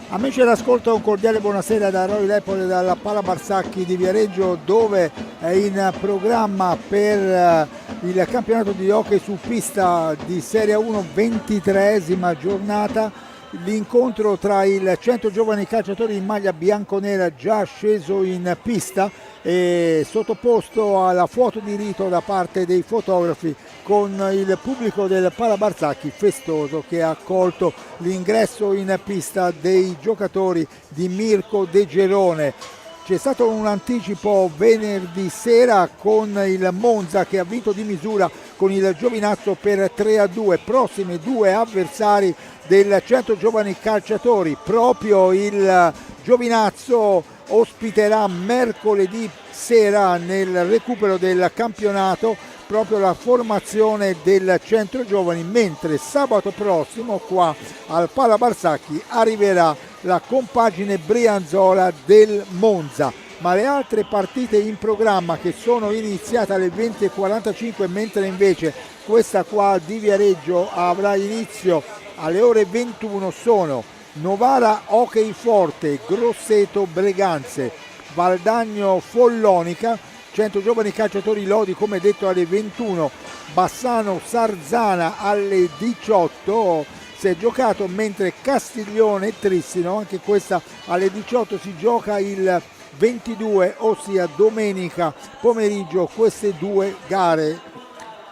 Amici all'ascolto, un cordiale buonasera da Roy Lepore dalla Pala Barsacchi di Viareggio, dove è in programma per il campionato di hockey su pista di Serie 1, 23esima giornata, l'incontro tra il 100 giovani calciatori in maglia bianconera già sceso in pista e sottoposto alla foto di rito da parte dei fotografi, con il pubblico del Pala Barsacchi festoso che ha accolto l'ingresso in pista dei giocatori di Mirko De Gerone. C'è stato un anticipo venerdì sera con il Monza che ha vinto di misura con il Giovinazzo per 3-2. Prossimi due avversari del 100 giovani calciatori, proprio il Giovinazzo ospiterà mercoledì sera nel recupero del campionato proprio la formazione del centro giovani, mentre sabato prossimo qua al Pala Barsacchi arriverà la compagine Brianzola del Monza. Ma le altre partite in programma, che sono iniziate alle 20:45, mentre invece questa qua di Viareggio avrà inizio alle ore 21, sono Novara Hockey Forte, Grosseto Breganze, Valdagno Follonica, 100 giovani calciatori Lodi come detto alle 21, Bassano Sarzana alle 18 si è giocato, mentre Castiglione Trissino, anche questa alle 18 si gioca il 22, ossia domenica pomeriggio, queste due gare.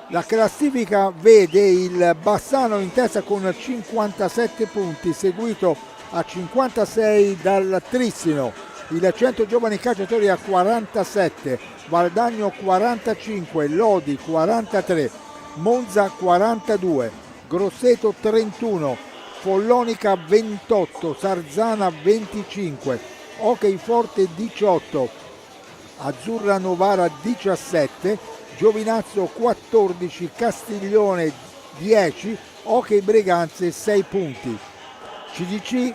La classifica vede il Bassano in testa con 57 punti, seguito a 56 dal Trissino, il 100 giovani calciatori a 47, Valdagno 45, Lodi 43, Monza 42, Grosseto 31, Follonica 28, Sarzana 25, Hockey Forte 18, Azzurra Novara 17, Giovinazzo 14, Castiglione 10, Hockey Breganze 6 punti. CDC,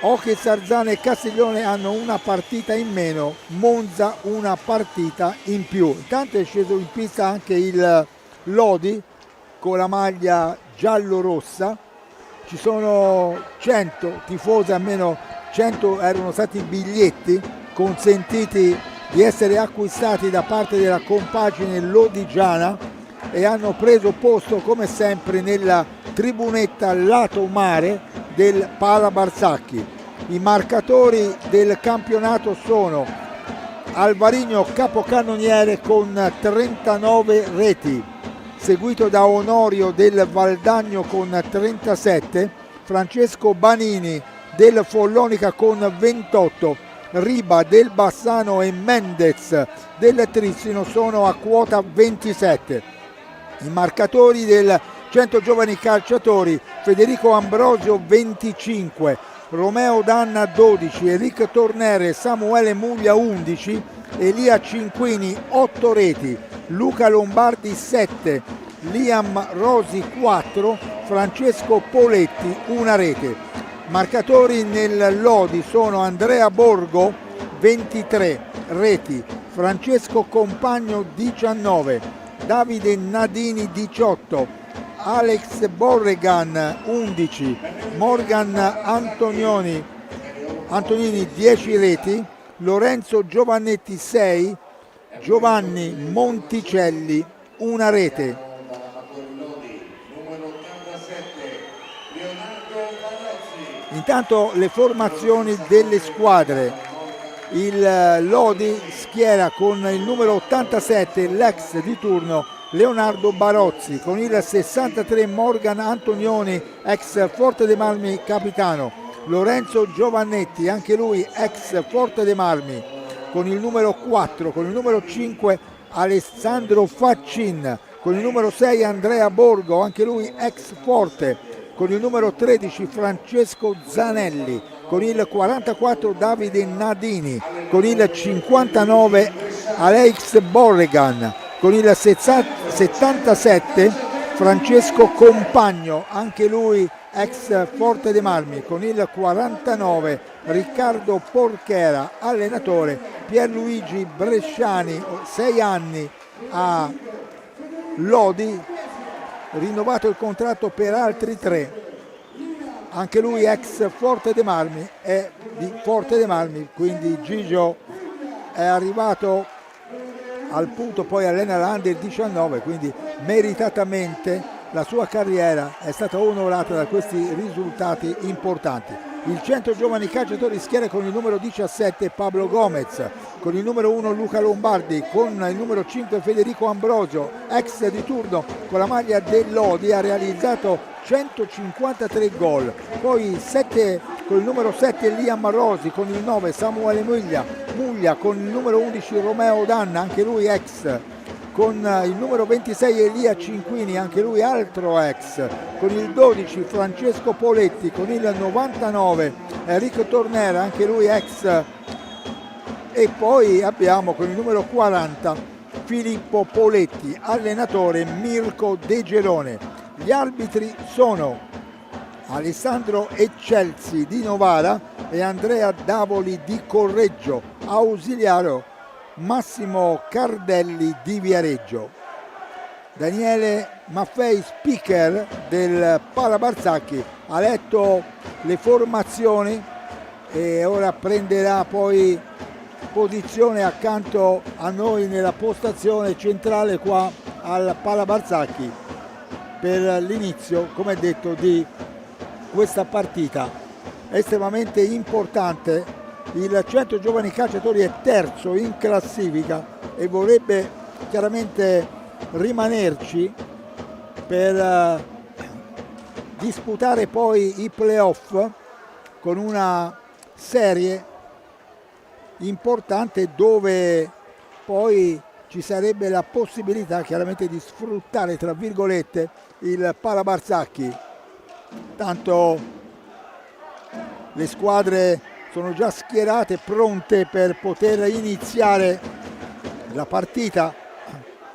Hockey Sarzana e Castiglione hanno una partita in meno, Monza una partita in più. Intanto è sceso in pista anche il Lodi con la maglia giallo-rossa. Ci sono 100 tifosi, almeno 100 erano stati i biglietti consentiti di essere acquistati da parte della compagine lodigiana, e hanno preso posto come sempre nella tribunetta lato mare del Pala Barsacchi. I marcatori del campionato sono Alvarino capocannoniere con 39 reti, seguito da Onorio del Valdagno con 37, Francesco Banini del Follonica con 28, Riba del Bassano e Mendez del Trissino sono a quota 27. I marcatori del 100 giovani calciatori: Federico Ambrosio 25, Romeo Danna 12, Eric Tornere, Samuele Muglia 11, Elia Cinquini 8 reti, Luca Lombardi 7, Liam Rosi 4, Francesco Poletti 1 rete. Marcatori nel Lodi sono Andrea Borgo 23 reti, Francesco Compagno 19, Davide Nadini 18, Alex Borregan 11, Morgan Antonini 10 reti, Lorenzo Giovannetti 6, Giovanni Monticelli 1 rete. Intanto le formazioni delle squadre: il Lodi schiera con il numero 87 l'ex di turno Leonardo Barozzi, con il 63 Morgan Antonioni, ex Forte dei Marmi capitano, Lorenzo Giovannetti, anche lui ex Forte dei Marmi, con il numero 4, con il numero 5 Alessandro Faccin, con il numero 6 Andrea Borgo, anche lui ex Forte, con il numero 13 Francesco Zanelli, con il 44 Davide Nadini, con il 59 Alex Borregan, con il 77 Francesco Compagno, anche lui ex Forte dei Marmi, con il 49 Riccardo Porchera, allenatore Pierluigi Bresciani, 6 anni a Lodi, rinnovato il contratto per altri 3. anche lui ex Forte dei Marmi, è di Forte dei Marmi, quindi Gigio è arrivato al punto, poi allena l'Under 19, quindi meritatamente la sua carriera è stata onorata da questi risultati importanti. Il centro giovani calciatori schiera con il numero 17 Pablo Gomez, con il numero 1 Luca Lombardi, con il numero 5 Federico Ambrosio, ex di turno con la maglia dell'Odi, ha realizzato 153 gol. Poi con il numero 7 Liam Rosi, con il 9 Samuele Muglia, con il numero 11 Romeo Danna, anche lui ex, con il numero 26 Elia Cinquini, anche lui altro ex, con il 12 Francesco Poletti, con il 99 Enrico Tornera, anche lui ex, e poi abbiamo con il numero 40 Filippo Poletti, allenatore Mirko De Gelone. Gli arbitri sono Alessandro Eccelsi di Novara e Andrea Davoli di Correggio, ausiliario Massimo Cardelli di Viareggio. Daniele Maffei, speaker del Pala Barsacchi, ha letto le formazioni e ora prenderà poi posizione accanto a noi nella postazione centrale qua al Pala Barsacchi per l'inizio, come detto, di questa partita estremamente importante. Il centro giovani calciatori è terzo in classifica e vorrebbe chiaramente rimanerci per disputare poi i playoff con una serie importante dove poi ci sarebbe la possibilità chiaramente di sfruttare, tra virgolette, il Pala Barsacchi. Tanto le squadre sono già schierate, pronte per poter iniziare la partita.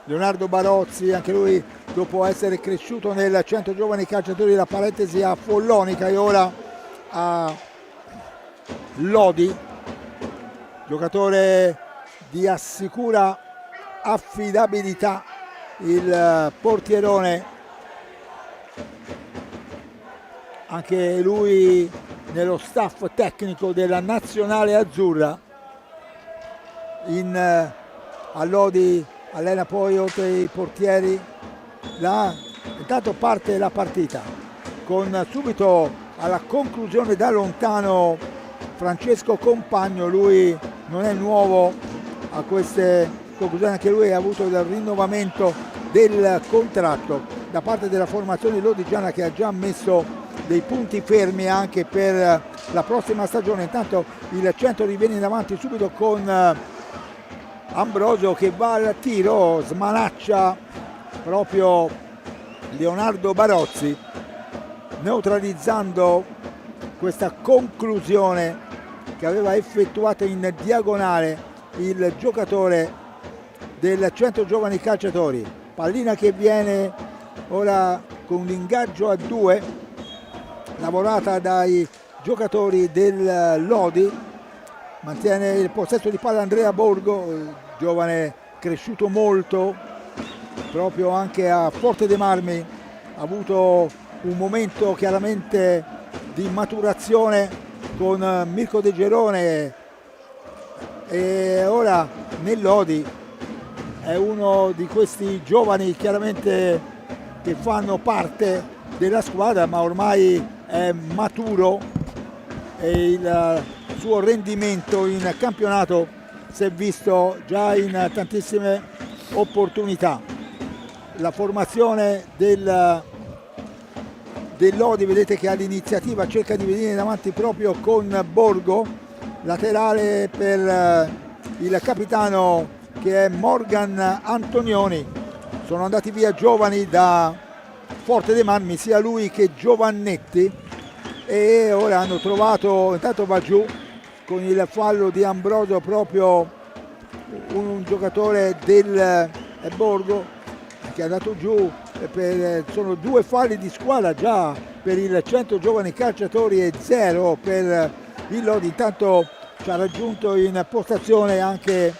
Leonardo Barozzi, anche lui dopo essere cresciuto nel centro giovani calciatori della Parentesi a Follonica e ora a Lodi, giocatore di assicura affidabilità, il portierone, anche lui nello staff tecnico della nazionale azzurra. A Lodi allena poi, oltre i portieri, intanto parte la partita con subito alla conclusione da lontano Francesco Compagno. Lui non è nuovo a queste conclusioni, anche lui ha avuto il rinnovamento del contratto da parte della formazione lodigiana, che ha già messo dei punti fermi anche per la prossima stagione. Intanto il centro riviene in avanti subito con Ambrosio che va al tiro, smanaccia proprio Leonardo Barozzi, neutralizzando questa conclusione che aveva effettuato in diagonale il giocatore del centro giovani calciatori. Pallina che viene ora con l'ingaggio a 2, lavorata dai giocatori del Lodi. Mantiene il possesso di palla Andrea Borgo, giovane cresciuto molto proprio anche a Forte dei Marmi, ha avuto un momento chiaramente di maturazione con Mirko De Gelone e ora nel Lodi è uno di questi giovani chiaramente che fanno parte della squadra, ma ormai è maturo e il suo rendimento in campionato si è visto già in tantissime opportunità. La formazione del Lodi, vedete che all'iniziativa cerca di venire davanti proprio con Borgo, laterale per il capitano che è Morgan Antonioni. Sono andati via giovani da Forte dei Marmi, sia lui che Giovannetti, e ora hanno trovato, intanto va giù con il fallo di Ambrosio proprio un giocatore del Borgo che è andato giù. Sono 2 falli di squadra già per il centro giovani calciatori e 0 per il Lodi. Intanto ci ha raggiunto in postazione anche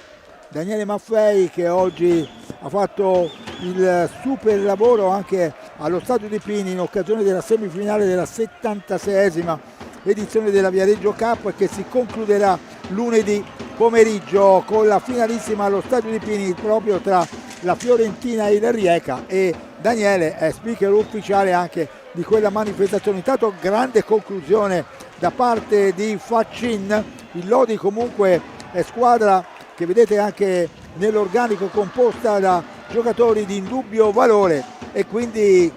Daniele Maffei, che oggi ha fatto il super lavoro anche allo Stadio dei Pini in occasione della semifinale della 76esima edizione della Viareggio Cup, che si concluderà lunedì pomeriggio con la finalissima allo Stadio dei Pini proprio tra la Fiorentina e il Rijeka, e Daniele è speaker ufficiale anche di quella manifestazione. Intanto grande conclusione da parte di Faccin. Il Lodi comunque è squadra che vedete anche nell'organico composta da giocatori di indubbio valore, e quindi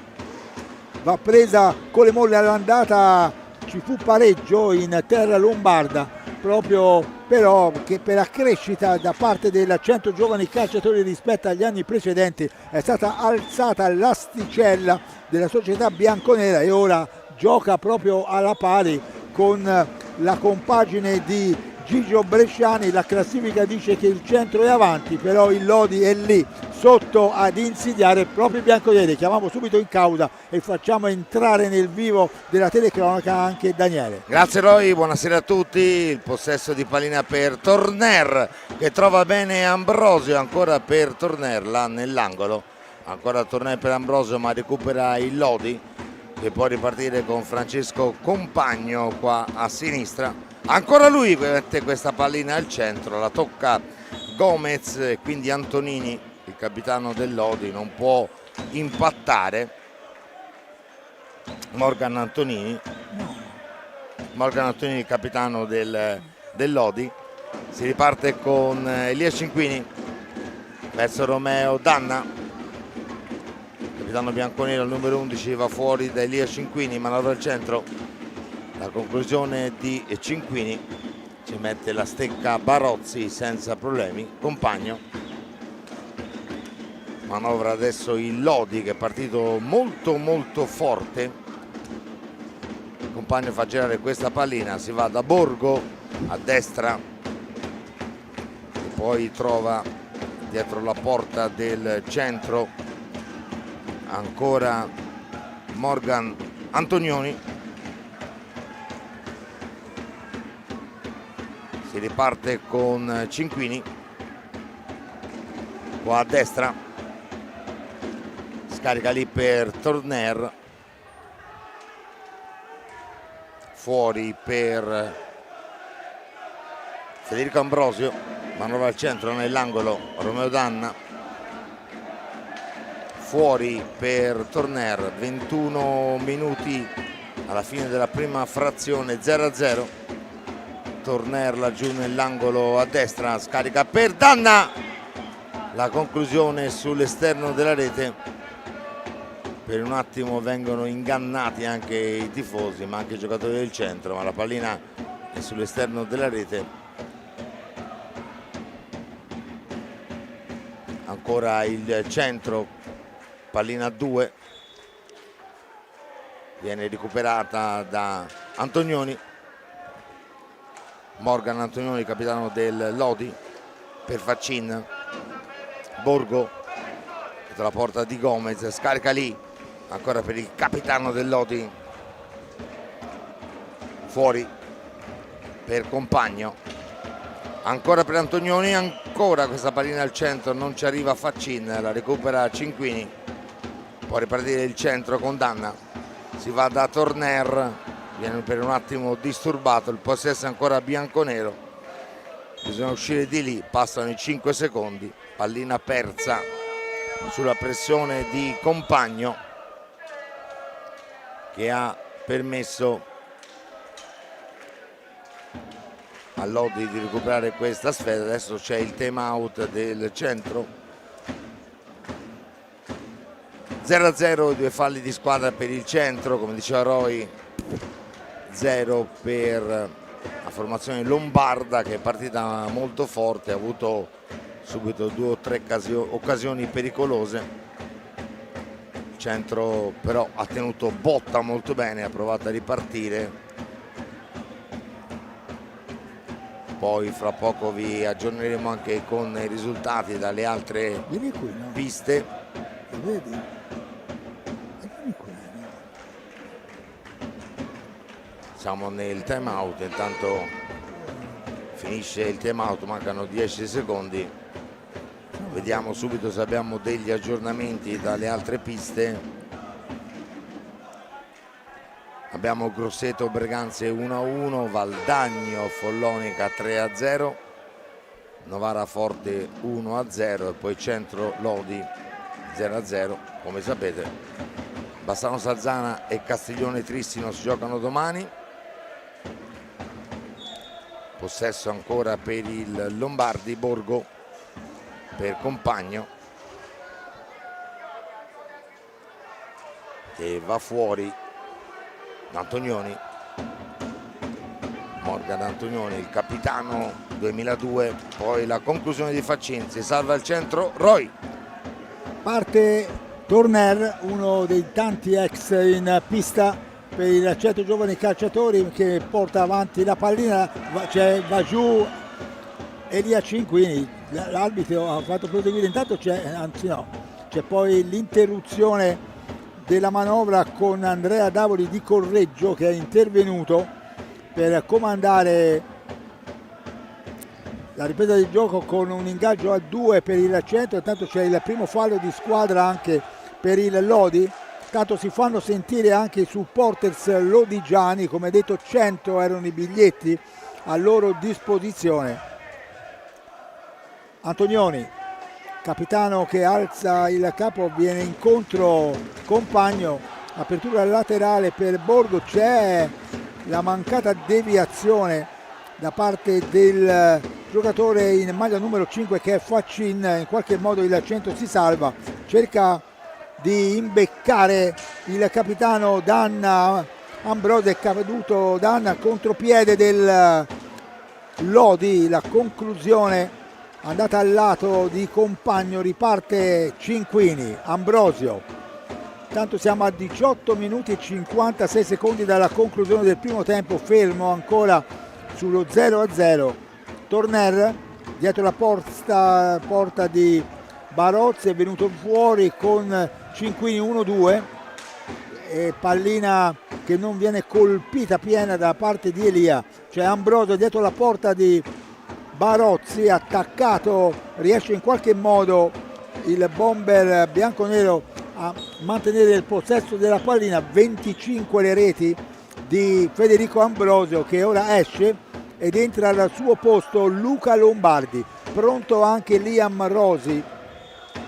va presa con le molle all'andata. Ci fu pareggio in terra lombarda, proprio però che per la crescita da parte del 100 giovani calciatori rispetto agli anni precedenti è stata alzata l'asticella della società bianconera, e ora gioca proprio alla pari con la compagine di Gigio Bresciani. La classifica dice che il centro è avanti, però il Lodi è lì sotto ad insidiare proprio i bianconeri. Chiamiamo subito in causa e facciamo entrare nel vivo della telecronaca anche Daniele. Grazie Roy, buonasera a tutti. Il possesso di pallina per Torner, che trova bene Ambrosio, ancora per Torner là nell'angolo, ancora Torner per Ambrosio, ma recupera il Lodi, che può ripartire con Francesco Compagno qua a sinistra. Ancora lui mette questa pallina al centro, la tocca Gomez, e quindi Antonini, il capitano del Lodi, non può impattare. Morgan Antonini, il capitano del Lodi. Si riparte con Elia Cinquini verso Romeo Danna, capitano bianconero, il numero 11 va fuori da Elia Cinquini, manovra al centro, la conclusione di Cinquini, ci mette la stecca Barozzi senza problemi. Compagno, manovra adesso il Lodi, che è partito molto forte. Compagno fa girare questa pallina, si va da Borgo a destra e poi trova dietro la porta del centro ancora Morgan Antonioni. Si riparte con Cinquini qua a destra, scarica lì per Torner, fuori per Federico Ambrosio, manovra al centro nell'angolo Romeo Danna, fuori per Torner. 21 minuti alla fine della prima frazione, 0-0. Torner laggiù nell'angolo a destra, scarica per Danna, la conclusione sull'esterno della rete. Per un attimo vengono ingannati anche i tifosi, ma anche i giocatori del centro, ma la pallina è sull'esterno della rete. Ancora il centro, pallina 2, viene recuperata da Antonioni. Morgan Antonioni, capitano del Lodi, per Faccin. Borgo dietro la porta di Gomez, scarica lì ancora per il capitano del Lodi, fuori per Compagno, ancora per Antonioni, ancora questa pallina al centro, non ci arriva Faccin, la recupera Cinquini, può ripartire il centro con Danna, si va da Torner, viene per un attimo disturbato, il possesso è ancora bianconero, bisogna uscire di lì, passano i 5 secondi, pallina persa sulla pressione di Compagno, che ha permesso a Lodi di recuperare questa sfera. Adesso c'è il time out del centro. 0-0, 2 falli di squadra per il centro, come diceva Roy, 0 per la formazione lombarda, che è partita molto forte, ha avuto subito 2 o 3 occasioni pericolose. Il centro però ha tenuto botta molto bene, ha provato a ripartire. Poi fra poco vi aggiorneremo anche con i risultati dalle altre piste. Siamo nel time out, intanto finisce il time out, mancano 10 secondi. Vediamo subito se abbiamo degli aggiornamenti dalle altre piste. abbiamo Grosseto Breganze 1-1, Valdagno Follonica 3-0, Novara Forte 1-0 e poi Centro Lodi 0-0. Come sapete, Bassano Salzana e Castiglione Trissino si giocano domani. Possesso ancora per il Lombardi, Borgo per Compagno, che va fuori Antonioni, Morgan Antonioni, il capitano 2002, poi la conclusione di Faccin, si salva il centro, Roy. Parte Torner, uno dei tanti ex in pista per il centro giovani calciatori, che porta avanti la pallina. Va giù Elia Cinquini, l'arbitro ha fatto proseguire, intanto c'è poi l'interruzione della manovra con Andrea Davoli di Correggio, che è intervenuto per comandare la ripresa del gioco con un ingaggio a 2 per il centro. Intanto c'è il primo fallo di squadra anche per il Lodi. Tanto si fanno sentire anche i supporters lodigiani, come detto 100 erano i biglietti a loro disposizione. Antonioni, capitano, che alza il capo, viene incontro Compagno, apertura laterale per Borgo, c'è la mancata deviazione da parte del giocatore in maglia numero 5 che è Faccin. In qualche modo il centro si salva, cerca di imbeccare il capitano Danna. Ambrosio, è caduto Danna, contropiede del Lodi, la conclusione andata al lato di Compagno, riparte Cinquini. Ambrosio, tanto siamo a 18 minuti e 56 secondi dalla conclusione del primo tempo, fermo ancora sullo 0-0. Torner dietro la porta di Barozzi, è venuto fuori con Cinquini 1-2 e pallina che non viene colpita piena da parte di Elia. C'è Ambrosio dietro la porta di Barozzi, attaccato, riesce in qualche modo il bomber bianconero a mantenere il possesso della pallina. 25 le reti di Federico Ambrosio, che ora esce ed entra al suo posto Luca Lombardi. Pronto anche Liam Rosi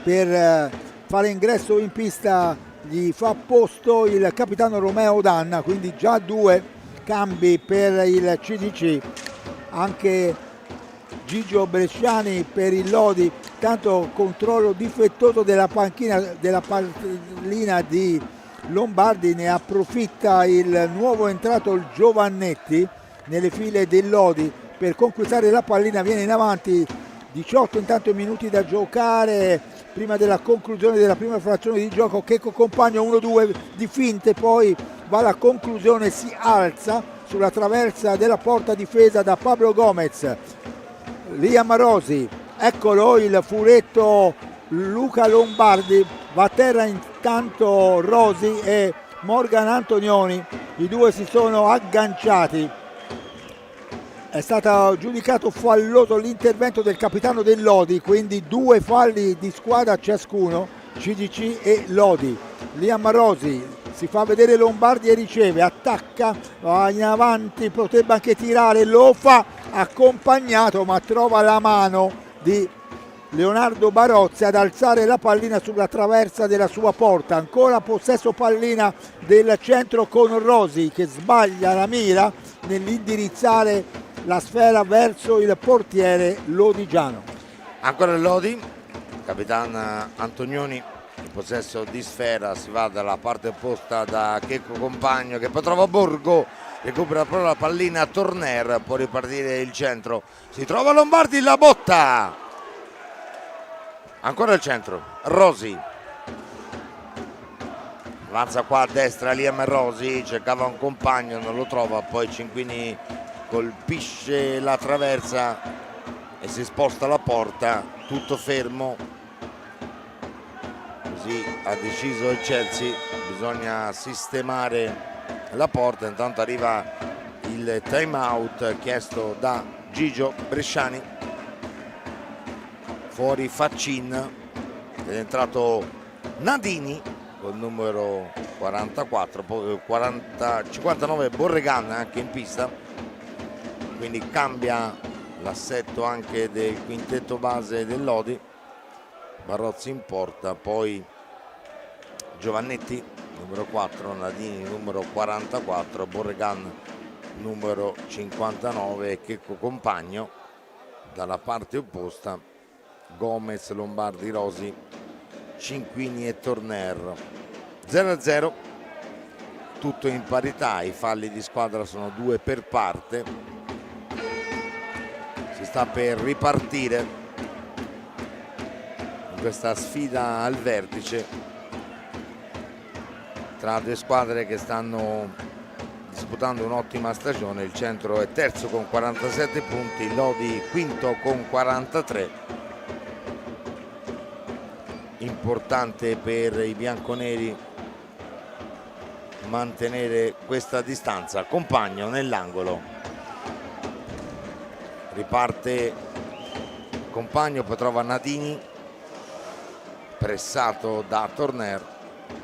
per fare ingresso in pista, gli fa posto il capitano Romeo Danna, quindi già 2 cambi per il CDC. Anche Gigio Bresciani per il Lodi, tanto controllo difettoso della panchina, della pallina di Lombardi, ne approfitta il nuovo entrato, il Giovannetti, nelle file del Lodi per conquistare la pallina, viene in avanti. 18 intanto minuti da giocare prima della conclusione della prima frazione di gioco. Checco Compagno 1-2 di finte, poi va alla conclusione, si alza sulla traversa della porta difesa da Pablo Gomez. Liam Rosi, eccolo il furetto Luca Lombardi, va a terra intanto Rosi e Morgan Antonioni, i due si sono agganciati. È stato giudicato falloso l'intervento del capitano del Lodi, quindi 2 falli di squadra ciascuno, CDC e Lodi. Liam Rosi, si fa vedere Lombardi e riceve, attacca, va in avanti, potrebbe anche tirare, lo fa, accompagnato, ma trova la mano di Leonardo Barozzi ad alzare la pallina sulla traversa della sua porta. Ancora possesso pallina del centro con Rosi, che sbaglia la mira nell'indirizzare la sfera verso il portiere lodigiano. Ancora il Lodi, capitano Antonioni in possesso di sfera, si va dalla parte opposta da Checco Compagno, che poi trova Borgo, recupera però la pallina, Torner, può ripartire il centro, si trova Lombardi, la botta, ancora il centro, Rosi, avanza qua a destra Liam Rosi, cercava un compagno, non lo trova, poi Cinquini colpisce la traversa e si sposta la porta, tutto fermo, così ha deciso il Chelsea, bisogna sistemare la porta. Intanto arriva il time out chiesto da Gigio Bresciani, fuori Faccin ed è entrato Nadini col numero 44, poi 59 Borregan anche in pista, quindi cambia l'assetto anche del quintetto base del Lodi. Barozzi in porta, poi Giovannetti numero 4, Nadini numero 44, Borregan numero 59 e Checco Compagno. Dalla parte opposta Gomez, Lombardi, Rosi, Cinquini e Torner. 0-0, tutto in parità, i falli di squadra sono 2 per parte. Si sta per ripartire in questa sfida al vertice tra due squadre che stanno disputando un'ottima stagione. Il Centro è terzo con 47 punti, il Lodi quinto con 43. Importante per i bianconeri mantenere questa distanza. Compagno nell'angolo, riparte Compagno, poi trova Nadini pressato da Torner.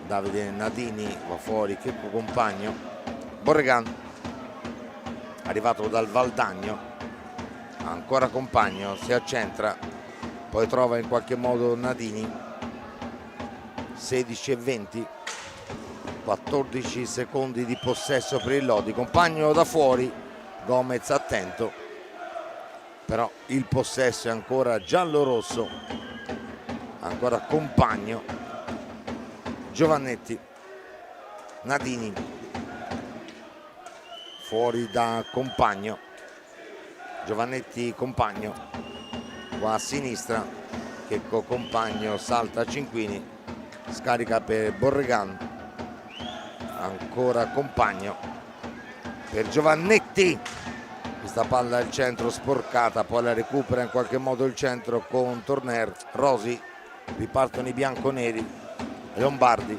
Davide Nadini va fuori, Checco Compagno. Borregan arrivato dal Valdagno, ancora Compagno, si accentra, poi trova in qualche modo Nadini. 16-20, 14 secondi di possesso per il Lodi. Compagno da fuori, Gomez attento, però il possesso è ancora giallo-rosso. Ancora Compagno, Giovannetti, Nadini fuori da Compagno, Giovannetti, Compagno qua a sinistra, Checco Compagno, salta Cinquini, scarica per Borregan, ancora Compagno per Giovannetti, questa palla al centro sporcata, poi la recupera in qualche modo il centro con Torner. Rosi, ripartono i bianconeri, Lombardi,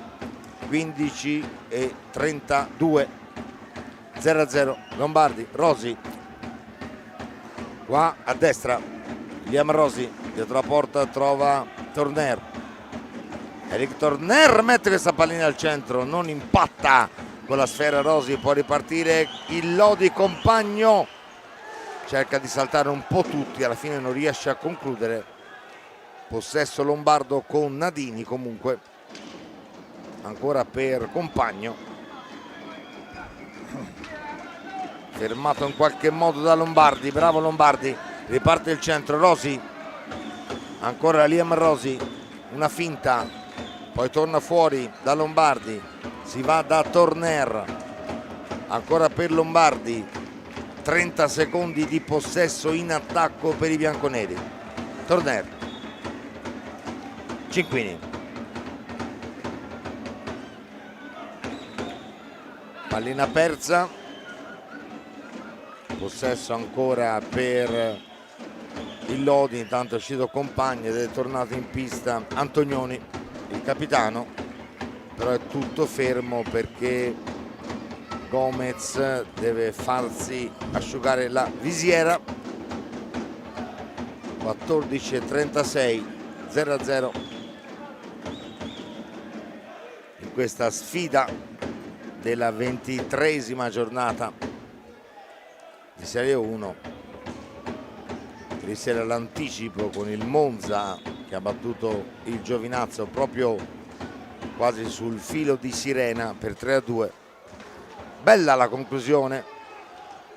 15 e 32, 0-0 Lombardi. Rosi qua a destra, Liam Rosi dietro la porta trova Torner, Eric Torner mette questa pallina al centro, non impatta con la sfera. Rosi, può ripartire il Lodi. Compagno cerca di saltare un po' tutti, alla fine non riesce a concludere. Possesso lombardo con Nadini, comunque ancora per Compagno, fermato in qualche modo da Lombardi. Bravo Lombardi, riparte il centro. Rosi, ancora Liam Rosi, una finta, poi torna fuori da Lombardi, si va da Torner, ancora per Lombardi. 30 secondi di possesso in attacco per i bianconeri. Torner, Cinquini, pallina persa, possesso ancora per il Lodi. Intanto è uscito Compagno ed è tornato in pista Antonioni, il capitano, però è tutto fermo perché Gomez deve farsi asciugare la visiera. 14 e 36, 0-0 in questa sfida della 23esima giornata di Serie 1. Ieri sera l'anticipo con il Monza che ha battuto il Giovinazzo proprio quasi sul filo di sirena per 3-2. Bella la conclusione,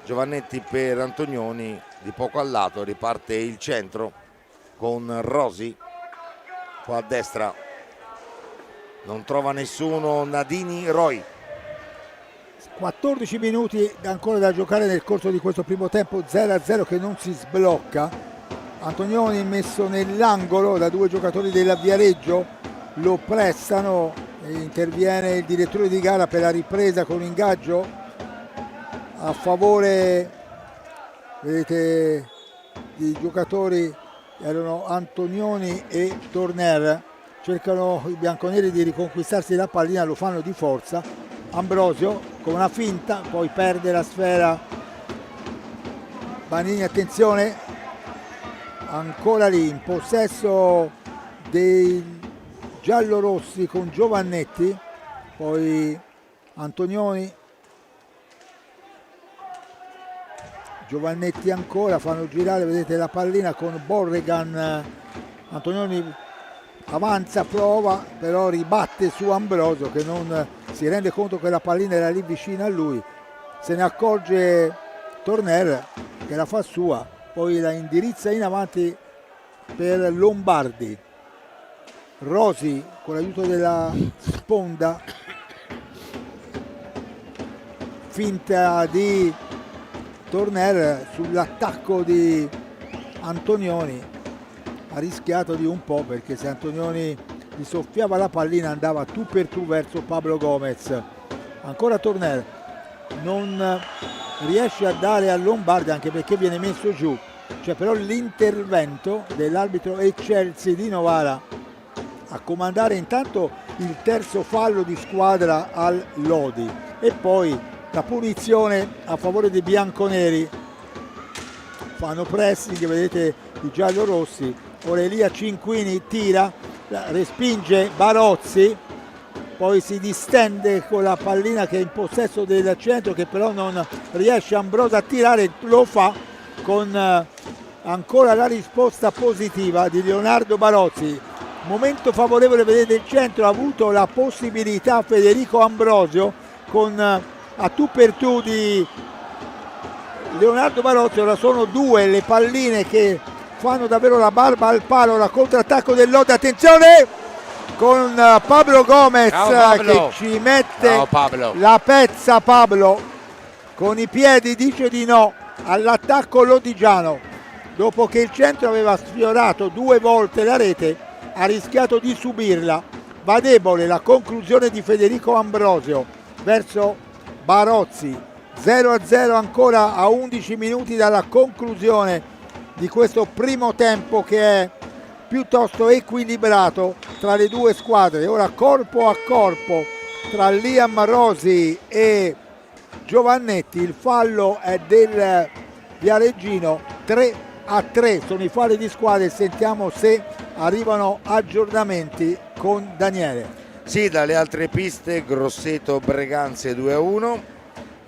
Giovannetti per Antonioni, di poco a lato riparte il centro con Rosi, qua a destra non trova nessuno Nadini. Roy, 14 minuti ancora da giocare nel corso di questo primo tempo, 0-0 che non si sblocca. Antonioni messo nell'angolo da due giocatori della Viareggio, lo prestano e interviene il direttore di gara per la ripresa con ingaggio a favore, vedete, di giocatori erano Antonioni e Torner. Cercano i bianconeri di riconquistarsi la pallina, lo fanno di forza. Ambrosio con una finta, poi perde la sfera Banini, attenzione, ancora lì in possesso dei giallorossi con Giovannetti. poi Antonioni, Giovannetti ancora, fanno girare, vedete la pallina con Borregan. Antonioni avanza, prova, però ribatte su Ambrosio che non si rende conto che la pallina era lì vicina a lui, se ne accorge Torner che la fa sua, poi la indirizza in avanti per Lombardi. Rosi con l'aiuto della sponda, finta di Torner sull'attacco di Antonioni, ha rischiato di un po' perché se Antonioni gli soffiava la pallina andava tu per tu verso Pablo Gomez. Ancora Torner non riesce a dare a Lombardi anche perché viene messo giù, c'è però l'intervento dell'arbitro Eccelsi di Novara a comandare intanto il terzo fallo di squadra al Lodi e poi la punizione a favore dei bianconeri. Fanno pressing, vedete i giallorossi. Ora Elia Cinquini tira, respinge Barozzi, poi si distende con la pallina che è in possesso del centro che però non riesce Ambrosio a tirare, lo fa con ancora la risposta positiva di Leonardo Barozzi. Momento favorevole, vedete il centro, ha avuto la possibilità Federico Ambrosio con a tu per tu di Leonardo Barozzi. Ora sono due le palline che fanno davvero la barba al palo, la contrattacco del Lodi, attenzione con Pablo Gomez. Ciao, Pablo. Che ci mette la pezza. Pablo con i piedi dice di no all'attacco lodigiano dopo che il centro aveva sfiorato due volte la rete, ha rischiato di subirla. Va debole la conclusione di Federico Ambrosio verso Barozzi. 0-0 ancora a 11 minuti dalla conclusione di questo primo tempo che è piuttosto equilibrato tra le due squadre. Ora corpo a corpo tra Liam Rosi e Giovannetti, il fallo è del Viareggino. 3-3 sono i falli di squadra e sentiamo se arrivano aggiornamenti con Daniele. Sì, dalle altre piste Grosseto Breganze 2-1,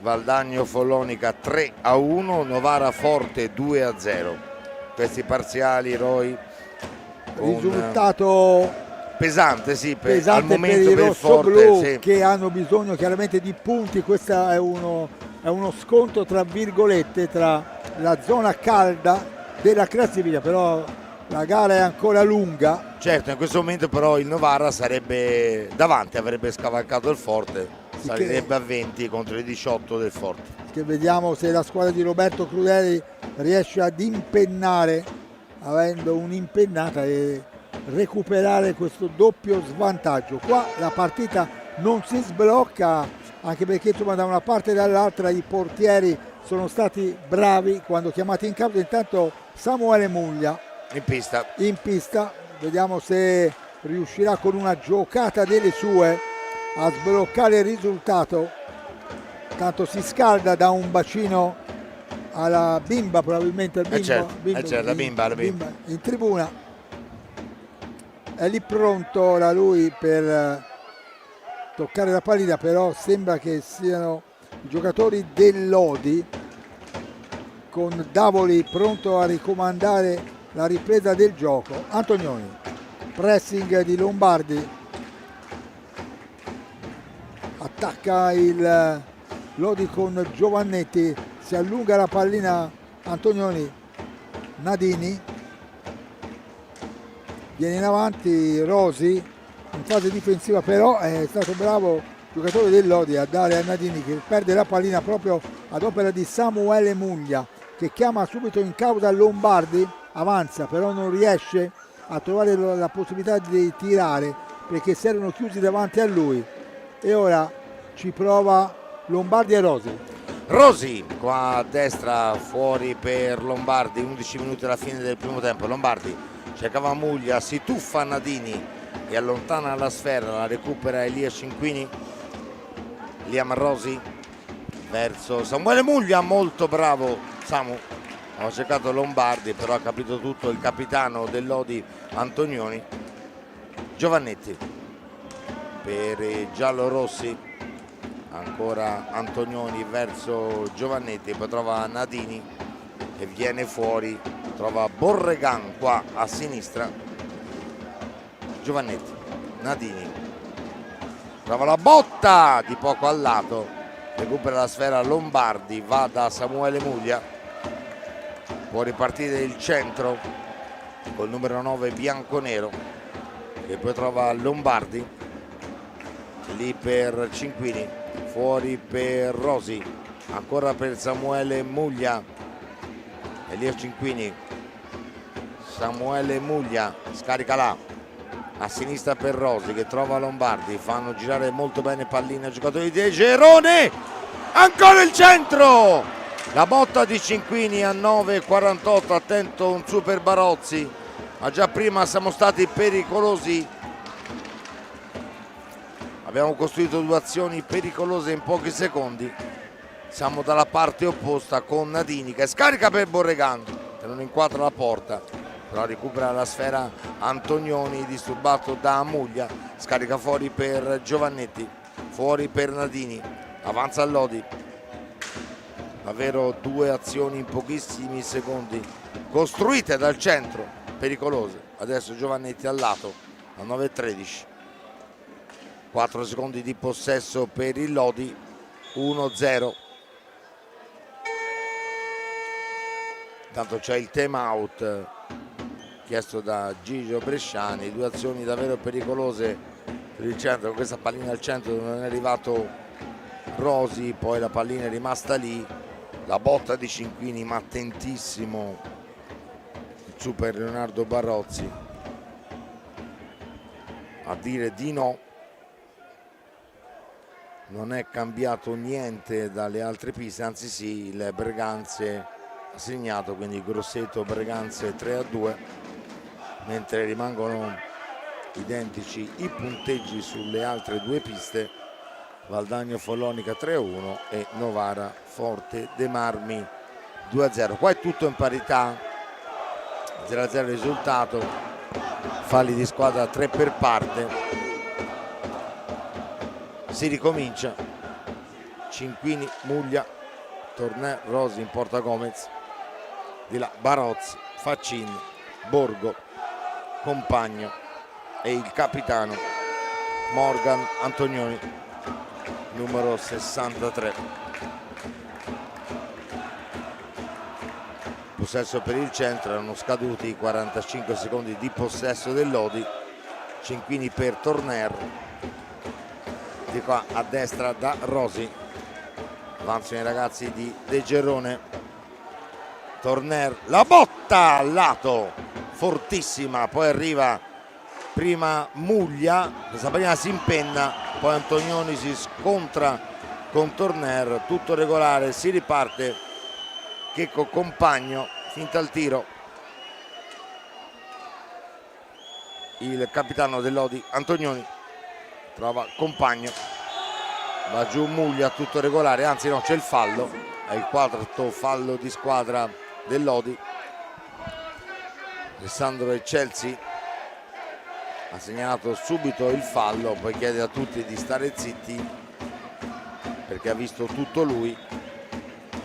Valdagno Follonica 3-1, Novara Forte 2-0. Questi parziali, Roy, risultato pesante, sì, pesante al momento per i Forte, rossoblu, sì, che hanno bisogno chiaramente di punti. Questo è uno scontro tra virgolette tra la zona calda della classifica, però la gara è ancora lunga. Certo, in questo momento però il Novara sarebbe davanti, avrebbe scavalcato il Forte, sì, salirebbe a 20 contro i 18 del Forte. Che vediamo se la squadra di Roberto Crudeli riesce ad impennare, avendo un'impennata, e recuperare questo doppio svantaggio. Qua la partita non si sblocca, anche perché insomma da una parte e dall'altra i portieri sono stati bravi quando chiamati in campo. Intanto Samuele Muglia in pista, vediamo se riuscirà con una giocata delle sue a sbloccare il risultato. Tanto si scalda da un bacino alla bimba, probabilmente il bimba, la bimba in tribuna, è lì pronto lui per toccare la pallina, però sembra che siano i giocatori del Lodi con Davoli pronto a ricomandare la ripresa del gioco. Antonioni, pressing di Lombardi, attacca il Lodi con Giovannetti, si allunga la pallina Antonioni, Nadini viene in avanti, Rosi in fase difensiva, però è stato bravo il giocatore del Lodi a dare a Nadini che perde la pallina proprio ad opera di Samuele Muglia, che chiama subito in causa Lombardi, avanza però non riesce a trovare la possibilità di tirare perché si erano chiusi davanti a lui, e ora ci prova Lombardi e Rosi qua a destra, fuori per Lombardi, 11 minuti alla fine del primo tempo. Lombardi cercava Muglia, si tuffa Nadini e allontana la sfera, la recupera Elia Cinquini. Liam Rosi verso Samuele Muglia, molto bravo Samu, ha cercato Lombardi però ha capito tutto il capitano del Lodi Antonioni. Giovannetti per i giallorossi, ancora Antonioni verso Giovannetti, poi trova Nadini e viene fuori, trova Borregan qua a sinistra. Giovannetti, Nadini, trova la botta di poco al lato, recupera la sfera Lombardi, va da Samuele Muglia, può ripartire il centro col numero 9 bianconero, che poi trova Lombardi, lì per Cinquini, fuori per Rosi, ancora per Samuele Muglia, Elia Cinquini, Samuele Muglia, scarica là, a sinistra per Rosi che trova Lombardi, fanno girare molto bene pallina ai giocatori di Gerone, ancora il centro, la botta di Cinquini a 9:48, attento un super Barozzi, ma già prima siamo stati pericolosi, abbiamo costruito 2 azioni pericolose in pochi secondi, siamo dalla parte opposta con Nadini che scarica per Borregan che non inquadra la porta, però recupera la sfera Antonioni, disturbato da Muglia, scarica fuori per Giovannetti, fuori per Nadini, avanza Lodi, davvero 2 azioni in pochissimi secondi costruite dal centro, pericolose. Adesso Giovannetti al lato a 9:13, 4 secondi di possesso per il Lodi, 1-0. Intanto c'è il time out chiesto da Gigio Bresciani, 2 azioni davvero pericolose per il centro, con questa pallina al centro non è arrivato Rosi, poi la pallina è rimasta lì, la botta di Cinquini ma attentissimo il super Leonardo Barozzi a dire di no. Non è cambiato niente dalle altre piste, anzi sì, il Breganze ha segnato, quindi Grosseto Breganze 3-2, mentre rimangono identici i punteggi sulle altre 2 piste, Valdagno Follonica 3-1 e Novara Forte De Marmi 2-0. Qua è tutto in parità, 0-0 il risultato, falli di squadra 3 per parte, si ricomincia. Cinquini, Muglia, Tornè, Rosi in porta Gomez, di là Barozzi, Faccin, Borgo, Compagno e il capitano Morgan Antonioni, numero 63. Possesso per il centro, erano scaduti i 45 secondi di possesso del Lodi. Cinquini per Torner, di qua a destra da Rosi, avanzano i ragazzi di De Gerone. Torner, la botta al lato fortissima, poi arriva prima Muglia, questa pallina si impenna, poi Antonioni si scontra con Torner, tutto regolare, si riparte. Checco Compagno, finta il tiro, il capitano dell'Odi Antonioni trova Compagno, va giù Muglia, tutto regolare, anzi no, c'è il fallo, è il 4° fallo di squadra dell'Odi. Alessandro Eccelsi ha segnalato subito il fallo, poi chiede a tutti di stare zitti perché ha visto tutto lui,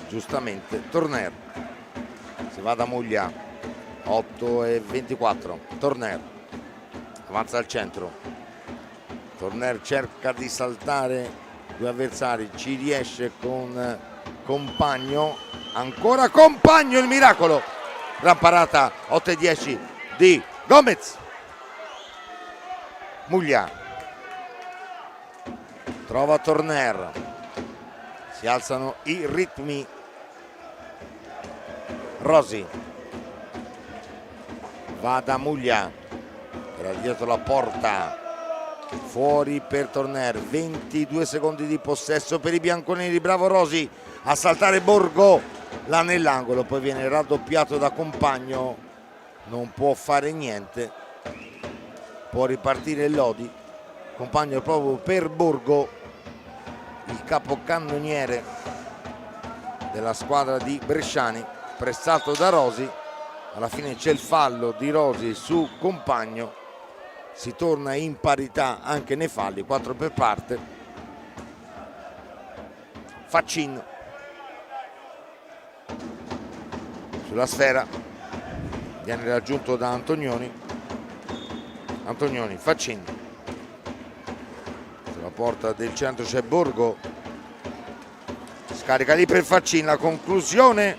giustamente. Torner, si va da Muglia, 8:24, Torner avanza al centro, Torner cerca di saltare 2 avversari, ci riesce con Compagno, ancora Compagno, il miracolo, gran parata, 8:10 di Gomez. Muglia trova Torner, si alzano i ritmi. Rosi va da Muglia, era dietro la porta, fuori per Torner, 22 secondi di possesso per i bianconeri, bravo Rosi a saltare Borgo là nell'angolo, poi viene raddoppiato da Compagno, non può fare niente, può ripartire Lodi. Compagno proprio per Borgo, il capocannoniere della squadra di Bresciani, pressato da Rosi. Alla fine c'è il fallo di Rosi su Compagno, si torna in parità anche nei falli, 4 per parte. Faccin sulla sfera, viene raggiunto da Antonioni. Antonioni, Faccin, sulla porta del centro c'è Borgo, scarica lì per Faccin, la conclusione,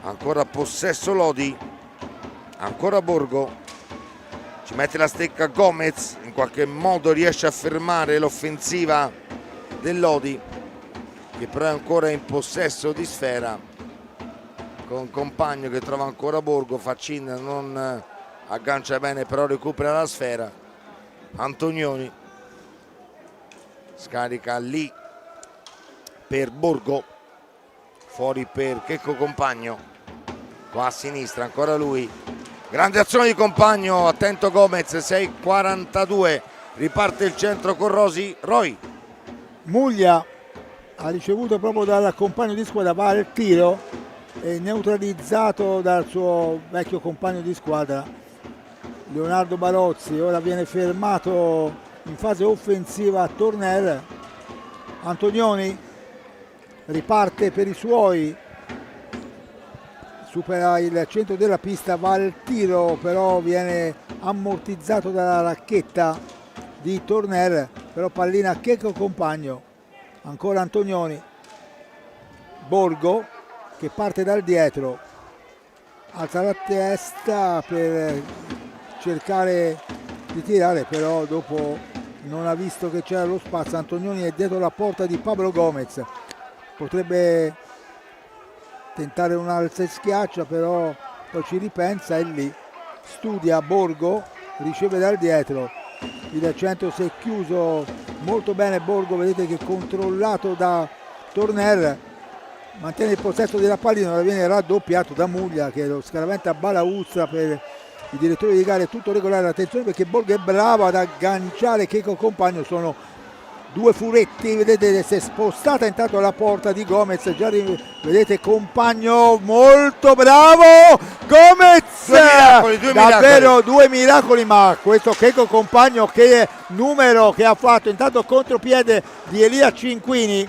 ancora possesso Lodi, ancora Borgo, ci mette la stecca Gomez, in qualche modo riesce a fermare l'offensiva del Lodi, che però è ancora in possesso di sfera, con Compagno che trova ancora Borgo. Faccin non aggancia bene, però recupera la sfera. Antonioni scarica lì per Borgo, fuori per Checco Compagno, qua a sinistra ancora lui, grande azione di Compagno, attento Gomez, 6:42, riparte il centro con Roy. Muglia ha ricevuto proprio dal compagno di squadra, va al tiro e neutralizzato dal suo vecchio compagno di squadra Leonardo Barozzi. Ora viene fermato in fase offensiva Torner. Antonioni riparte per i suoi, supera il centro della pista, va al tiro, però viene ammortizzato dalla racchetta di Torner, però pallina a Checco Compagno. Ancora Antonioni, Borgo che parte dal dietro, alza la testa per cercare di tirare, però dopo non ha visto che c'era lo spazio. Antonioni è dietro la porta di Pablo Gomez, potrebbe tentare un alza e schiaccia, però poi ci ripensa e lì studia Borgo, riceve dal dietro, il centro si è chiuso molto bene Borgo, vedete che controllato da Torner, mantiene il possesso della pallina, ora viene raddoppiato da Muglia che lo scaraventa a balaustra. Per i direttori di gara è tutto regolare, attenzione perché Borgo è bravo ad agganciare Checco Compagno, sono due furetti, vedete si è spostata intanto la porta di Gomez, già vedete Compagno molto bravo, Gomez davvero due miracoli, ma questo Checco Compagno che numero che ha fatto, intanto contropiede di Elia Cinquini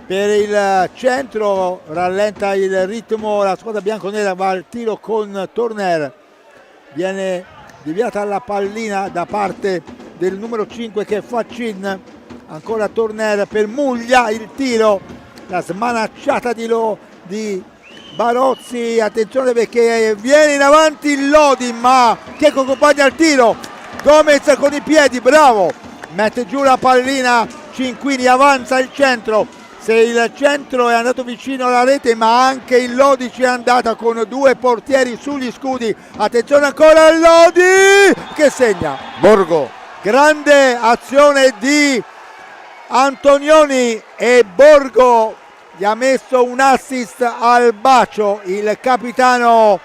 per il centro, rallenta il ritmo la squadra bianconera, va al tiro con Torner, viene deviata la pallina da parte del numero 5 che è Faccin, ancora Torner per Muglia, il tiro, la smanacciata di Barozzi, attenzione perché viene in avanti il Lodi, ma Checco Compagno al tiro, Gomez con i piedi, bravo, mette giù la pallina, Cinquini avanza il centro, se il centro è andato vicino alla rete, ma anche il Lodi ci è andata con due portieri sugli scudi, attenzione ancora il Lodi che segna Borgo, grande azione di Antonioni e Borgo gli ha messo un assist al bacio il capitano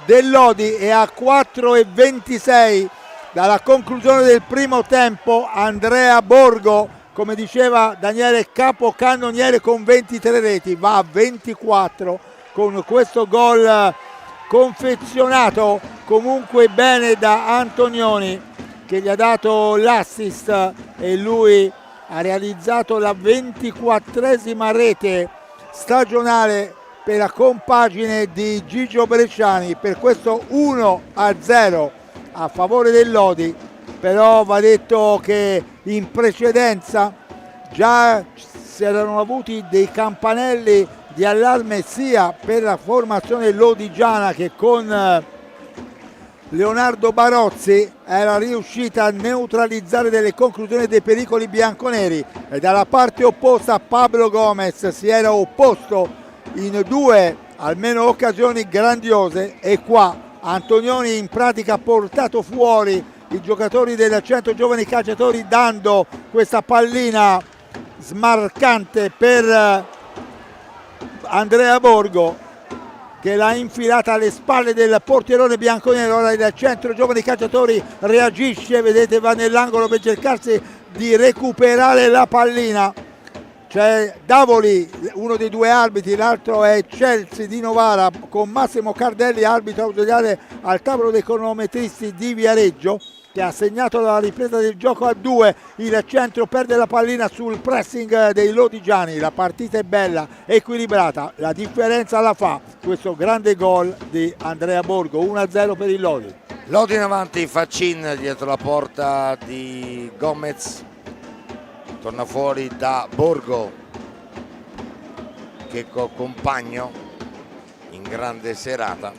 del Lodi, e a 4:26 dalla conclusione del primo tempo Andrea Borgo, come diceva Daniele, capocannoniere con 23 reti, va a 24 con questo gol confezionato comunque bene da Antonioni che gli ha dato l'assist e lui ha realizzato la 24esima rete stagionale per la compagine di Gigio Bresciani, per questo 1-0 a favore del Lodi. Però va detto che in precedenza già si erano avuti dei campanelli di allarme sia per la formazione lodigiana che con Leonardo Barozzi era riuscita a neutralizzare delle conclusioni dei pericoli bianconeri, e dalla parte opposta Pablo Gomez si era opposto in due almeno occasioni grandiose, e qua Antonioni in pratica ha portato fuori i giocatori del Centro Giovani Calciatori dando questa pallina smarcante per Andrea Borgo che l'ha infilata alle spalle del portierone bianconero. Ora il Centro Giovani Calciatori reagisce, vedete, va nell'angolo per cercarsi di recuperare la pallina. c'è Davoli, uno dei due arbitri, l'altro è Chelsea di Novara con Massimo Cardelli, arbitro ausiliare al tavolo dei cronometristi di Viareggio, che ha segnato la ripresa del gioco a 2. Il centro perde la pallina sul pressing dei lodigiani. La partita è bella, equilibrata, la differenza la fa questo grande gol di Andrea Borgo, 1-0 per il Lodi. Lodi in avanti, Faccin dietro la porta di Gomez, torna fuori da Borgo che compagno in grande serata.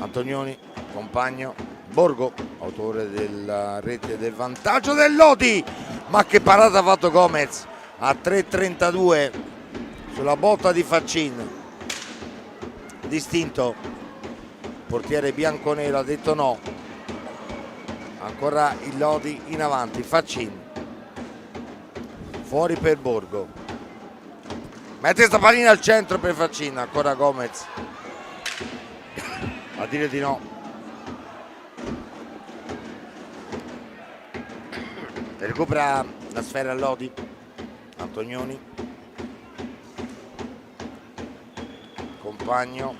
Antonioni, compagno, Borgo, autore della rete del vantaggio del Lodi, ma che parata ha fatto Gomez a 3:32 sulla botta di Faccin. Distinto, portiere bianconero ha detto no, ancora il Lodi in avanti, Faccin fuori per Borgo, mette sta pallina al centro per Faccin, ancora Gomez a dire di no. Recupera la sfera Lodi, Antonioni, compagno,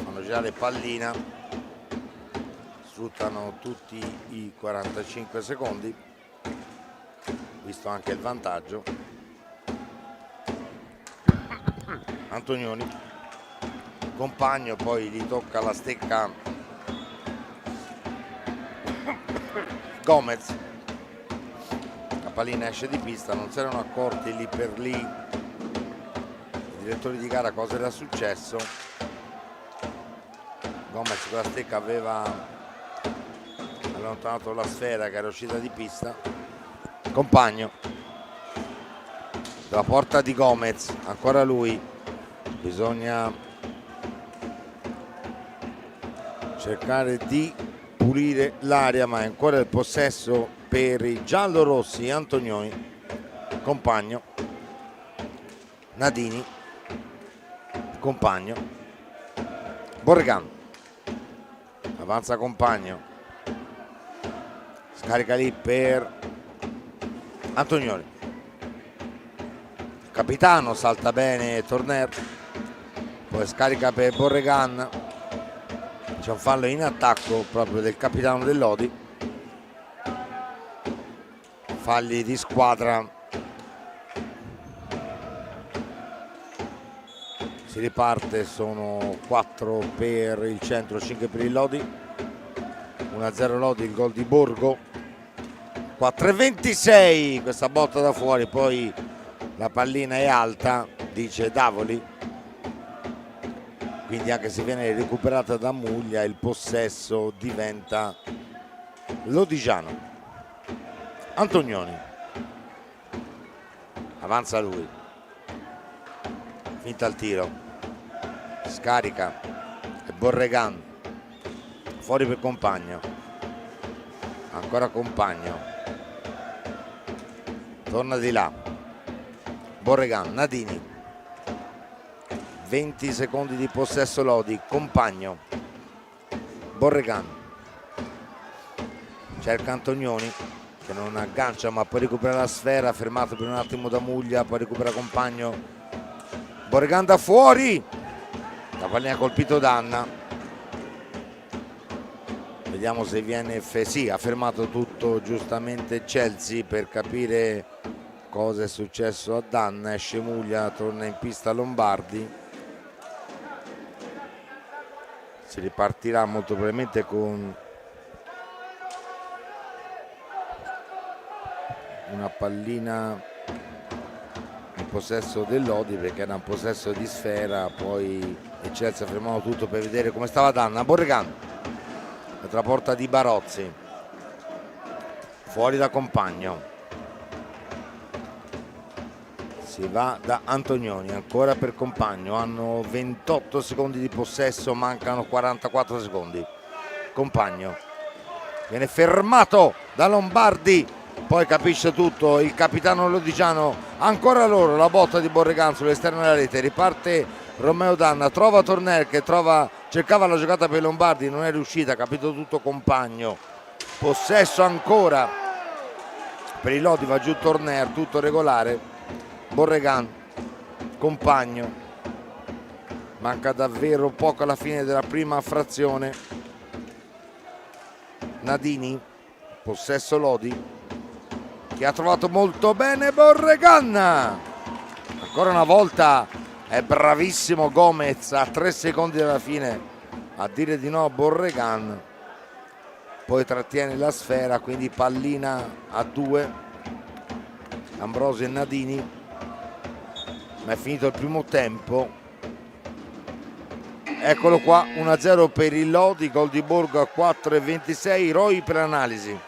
fanno girare pallina, sfruttano tutti i 45 secondi, visto anche il vantaggio. Antonioni, compagno, poi gli tocca la stecca Gomez, la pallina esce di pista, non si erano accorti lì per lì i direttori di gara cosa era successo. Gomez con la stecca aveva allontanato la sfera che era uscita di pista. Compagno, dalla porta di Gomez, ancora lui, bisogna cercare di pulire l'area, ma è ancora il possesso per i giallorossi. Antonioni, compagno, Nadini, compagno, Borgan, avanza compagno, scarica lì per Antonioni, capitano, salta bene Torner, poi scarica per Borregan. C'è un fallo in attacco proprio del capitano del Lodi, falli di squadra, si riparte, sono 4 per il centro, 5 per il Lodi, 1-0 Lodi, il gol di Borgo, 4:26 questa botta da fuori, poi la pallina è alta, dice Davoli, quindi anche se viene recuperata da Muglia il possesso diventa lodigiano. Antonioni, avanza lui, finta il tiro, scarica e Borregan fuori per compagno, ancora compagno, torna di là Borregan, Nadini, 20 secondi di possesso Lodi, compagno, Borregan, cerca Antonioni che non aggancia ma poi recupera la sfera, fermato per un attimo da Muglia, poi recupera compagno, Borregan da fuori, la pallina ha colpito Danna, vediamo se viene sì, ha fermato tutto giustamente Chelsea per capire cosa è successo a Danna, esce Muglia, torna in pista Lombardi. Si ripartirà molto probabilmente con una pallina in possesso del Lodi, perché era un possesso di sfera, poi il Chelsea ha fermato tutto per vedere come stava Danna. Borregan, la porta di Barozzi, fuori da compagno, si va da Antonioni, ancora per compagno, hanno 28 secondi di possesso, mancano 44 secondi. Compagno viene fermato da Lombardi, poi capisce tutto il capitano lodigiano, ancora loro, la botta di Borregan sull'esterno della rete, riparte Romeo Danna, trova Torner che cercava la giocata per Lombardi, non è riuscita, capito tutto compagno, possesso ancora per il Lodi va giù Torner, tutto regolare. Borregan, Compagno, manca davvero poco alla fine della prima frazione. Nadini, possesso Lodi, che ha trovato molto bene Borregan. Ancora una volta è bravissimo Gomez a 3 secondi dalla fine a dire di no a Borregan, poi trattiene la sfera, quindi pallina a 2 Ambrosio e Nadini, ma è finito il primo tempo. Eccolo qua, 1-0 per il Lodi, gol di Borgo a 4:26. Roy per l'analisi.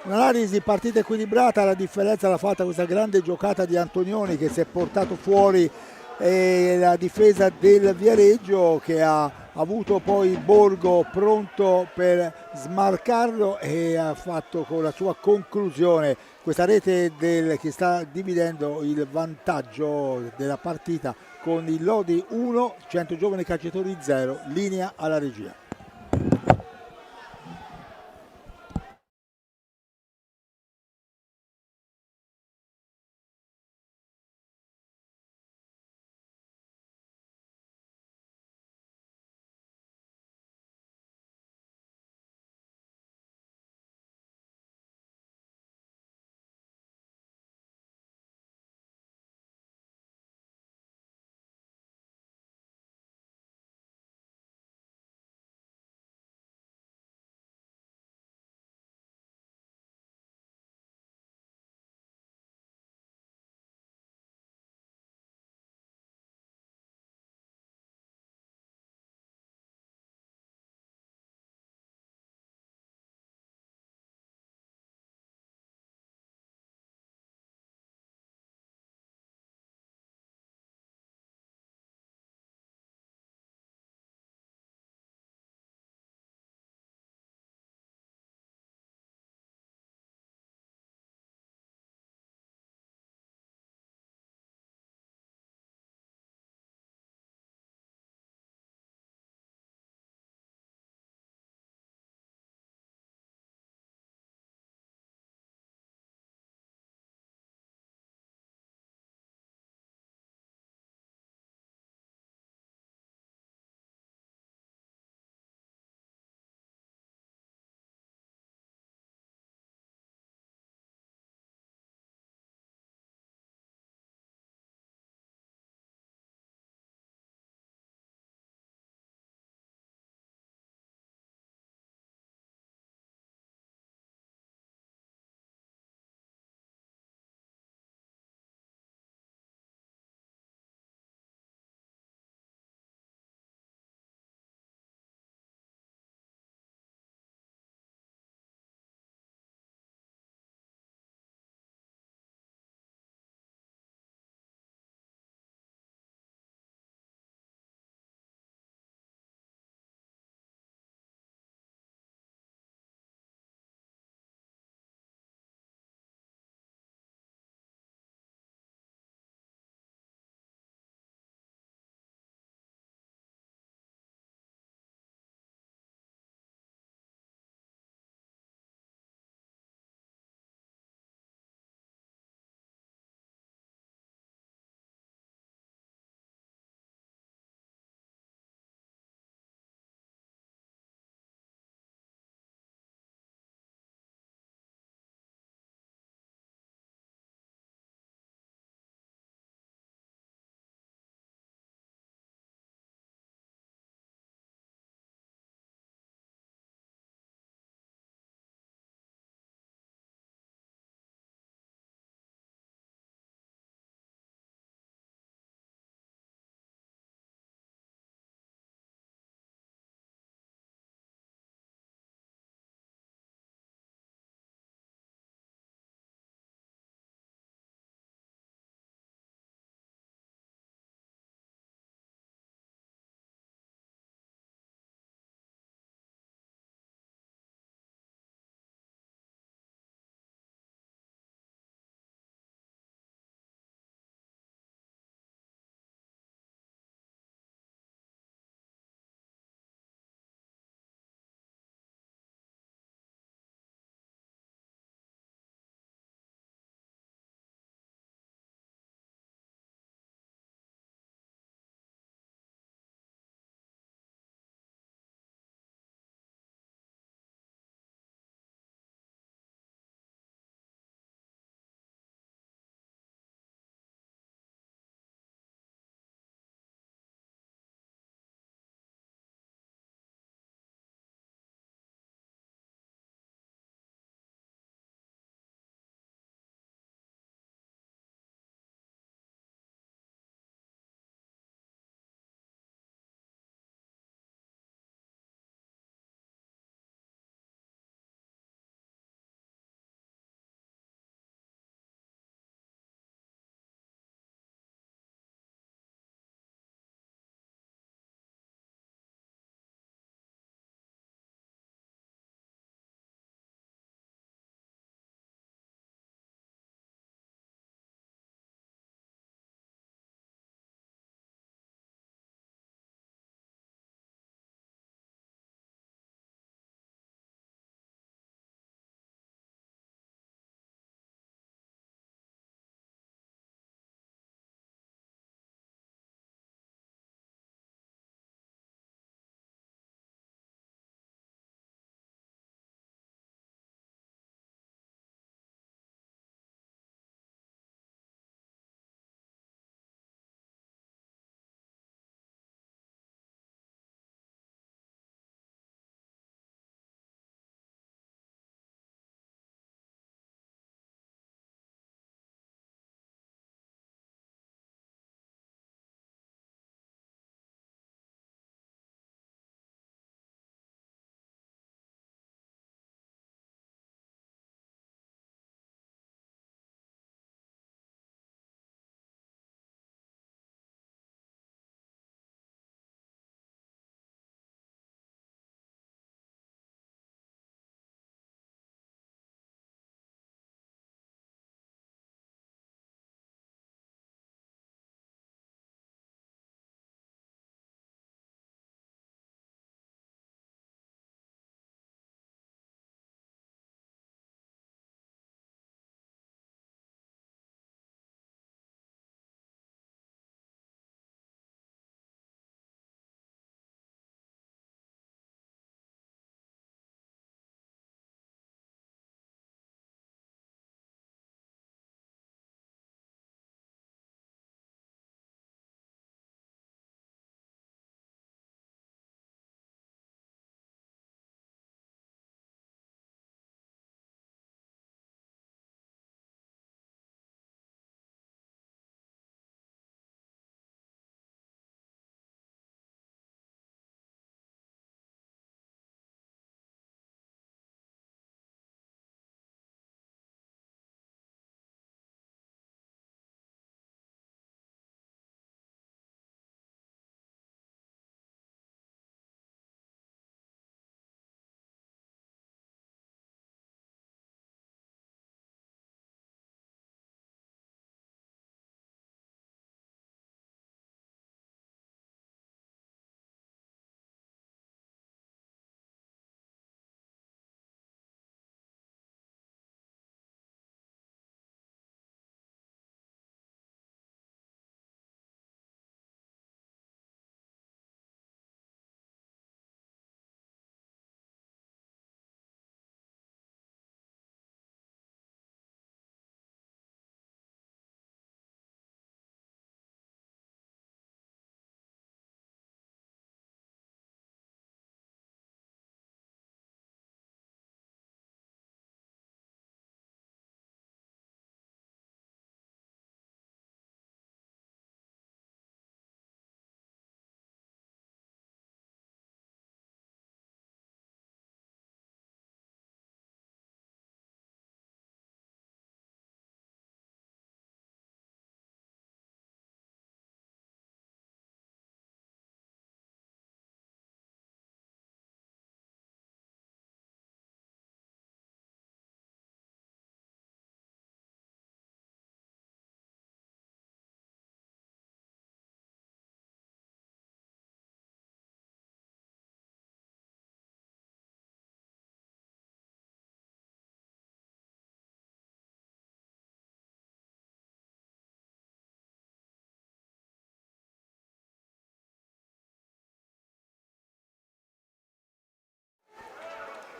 Un'analisi partita equilibrata, la differenza l'ha fatta questa grande giocata di Antonioni che si è portato fuori la difesa del Viareggio, che ha avuto poi Borgo pronto per smarcarlo e ha fatto con la sua conclusione questa rete che sta dividendo il vantaggio della partita con il Lodi 1, 100 giovani calciatori 0, linea alla regia.